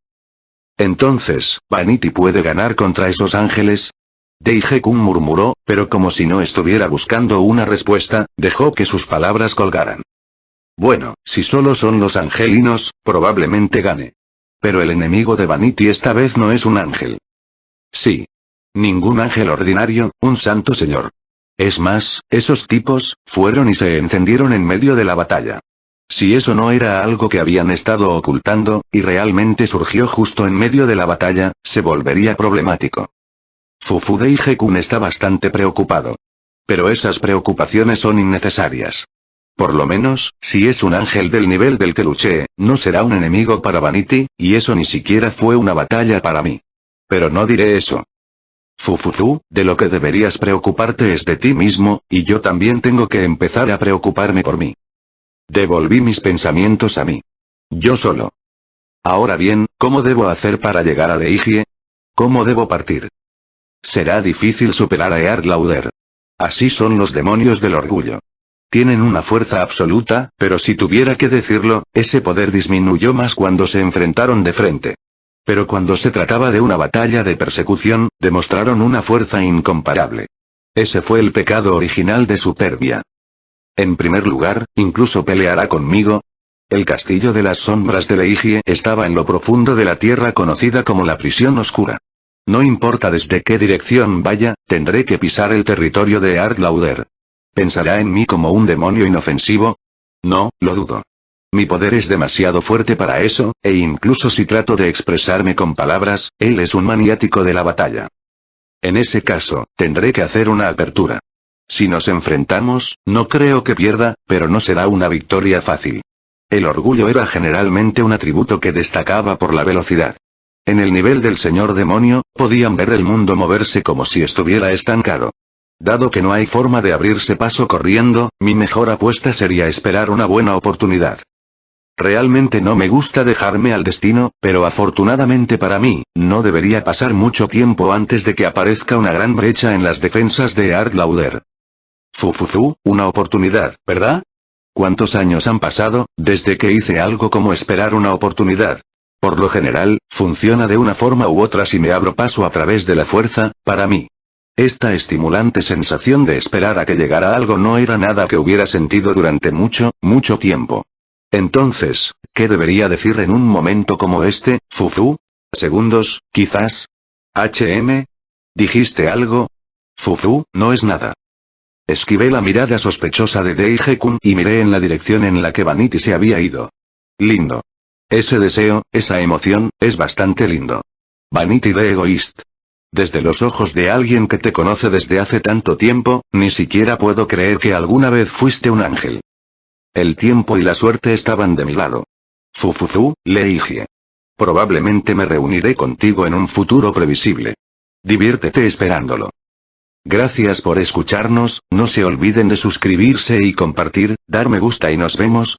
Entonces, ¿Vanity puede ganar contra esos ángeles? Deige-kun murmuró, pero como si no estuviera buscando una respuesta, dejó que sus palabras colgaran. Bueno, si solo son los angelinos, probablemente gane. Pero el enemigo de Vanity esta vez no es un ángel. Sí. Ningún ángel ordinario, un santo señor. Es más, esos tipos, fueron y se encendieron en medio de la batalla. Si eso no era algo que habían estado ocultando, y realmente surgió justo en medio de la batalla, se volvería problemático. Fufu Deige-kun está bastante preocupado. Pero esas preocupaciones son innecesarias. Por lo menos, si es un ángel del nivel del que luché, no será un enemigo para Vanity, y eso ni siquiera fue una batalla para mí. Pero no diré eso. Fufuzu, de lo que deberías preocuparte es de ti mismo, y yo también tengo que empezar a preocuparme por mí. Devolví mis pensamientos a mí. Yo solo. Ahora bien, ¿cómo debo hacer para llegar a Deigie? ¿Cómo debo partir? Será difícil superar a Earth Lauder. Así son los demonios del orgullo. Tienen una fuerza absoluta, pero si tuviera que decirlo, ese poder disminuyó más cuando se enfrentaron de frente. Pero cuando se trataba de una batalla de persecución, demostraron una fuerza incomparable. Ese fue el pecado original de Superbia. En primer lugar, ¿incluso peleará conmigo? El castillo de las sombras de Deigie estaba en lo profundo de la tierra conocida como la prisión oscura. No importa desde qué dirección vaya, tendré que pisar el territorio de Earth Lauder. ¿Pensará en mí como un demonio inofensivo? No, lo dudo. Mi poder es demasiado fuerte para eso, e incluso si trato de expresarme con palabras, él es un maniático de la batalla. En ese caso, tendré que hacer una apertura. Si nos enfrentamos, no creo que pierda, pero no será una victoria fácil. El orgullo era generalmente un atributo que destacaba por la velocidad. En el nivel del señor demonio, podían ver el mundo moverse como si estuviera estancado. Dado que no hay forma de abrirse paso corriendo, mi mejor apuesta sería esperar una buena oportunidad. Realmente no me gusta dejarme al destino, pero afortunadamente para mí, no debería pasar mucho tiempo antes de que aparezca una gran brecha en las defensas de Earth Lauder. Fufuzu, una oportunidad, ¿verdad? ¿Cuántos años han pasado, desde que hice algo como esperar una oportunidad? Por lo general, funciona de una forma u otra si me abro paso a través de la fuerza, para mí. Esta estimulante sensación de esperar a que llegara algo no era nada que hubiera sentido durante mucho, mucho tiempo. Entonces, ¿qué debería decir en un momento como este, Fufu? ¿Segundos, quizás? ¿Dijiste algo? Fufu, no es nada. Esquivé la mirada sospechosa de Deige-kun y miré en la dirección en la que Vanity se había ido. Lindo. Ese deseo, esa emoción, es bastante lindo. Vanity the Egoist. Desde los ojos de alguien que te conoce desde hace tanto tiempo, ni siquiera puedo creer que alguna vez fuiste un ángel. El tiempo y la suerte estaban de mi lado. Fufuzu, Deigie. Probablemente me reuniré contigo en un futuro previsible. Diviértete esperándolo. Gracias por escucharnos, no se olviden de suscribirse y compartir, dar me gusta y nos vemos,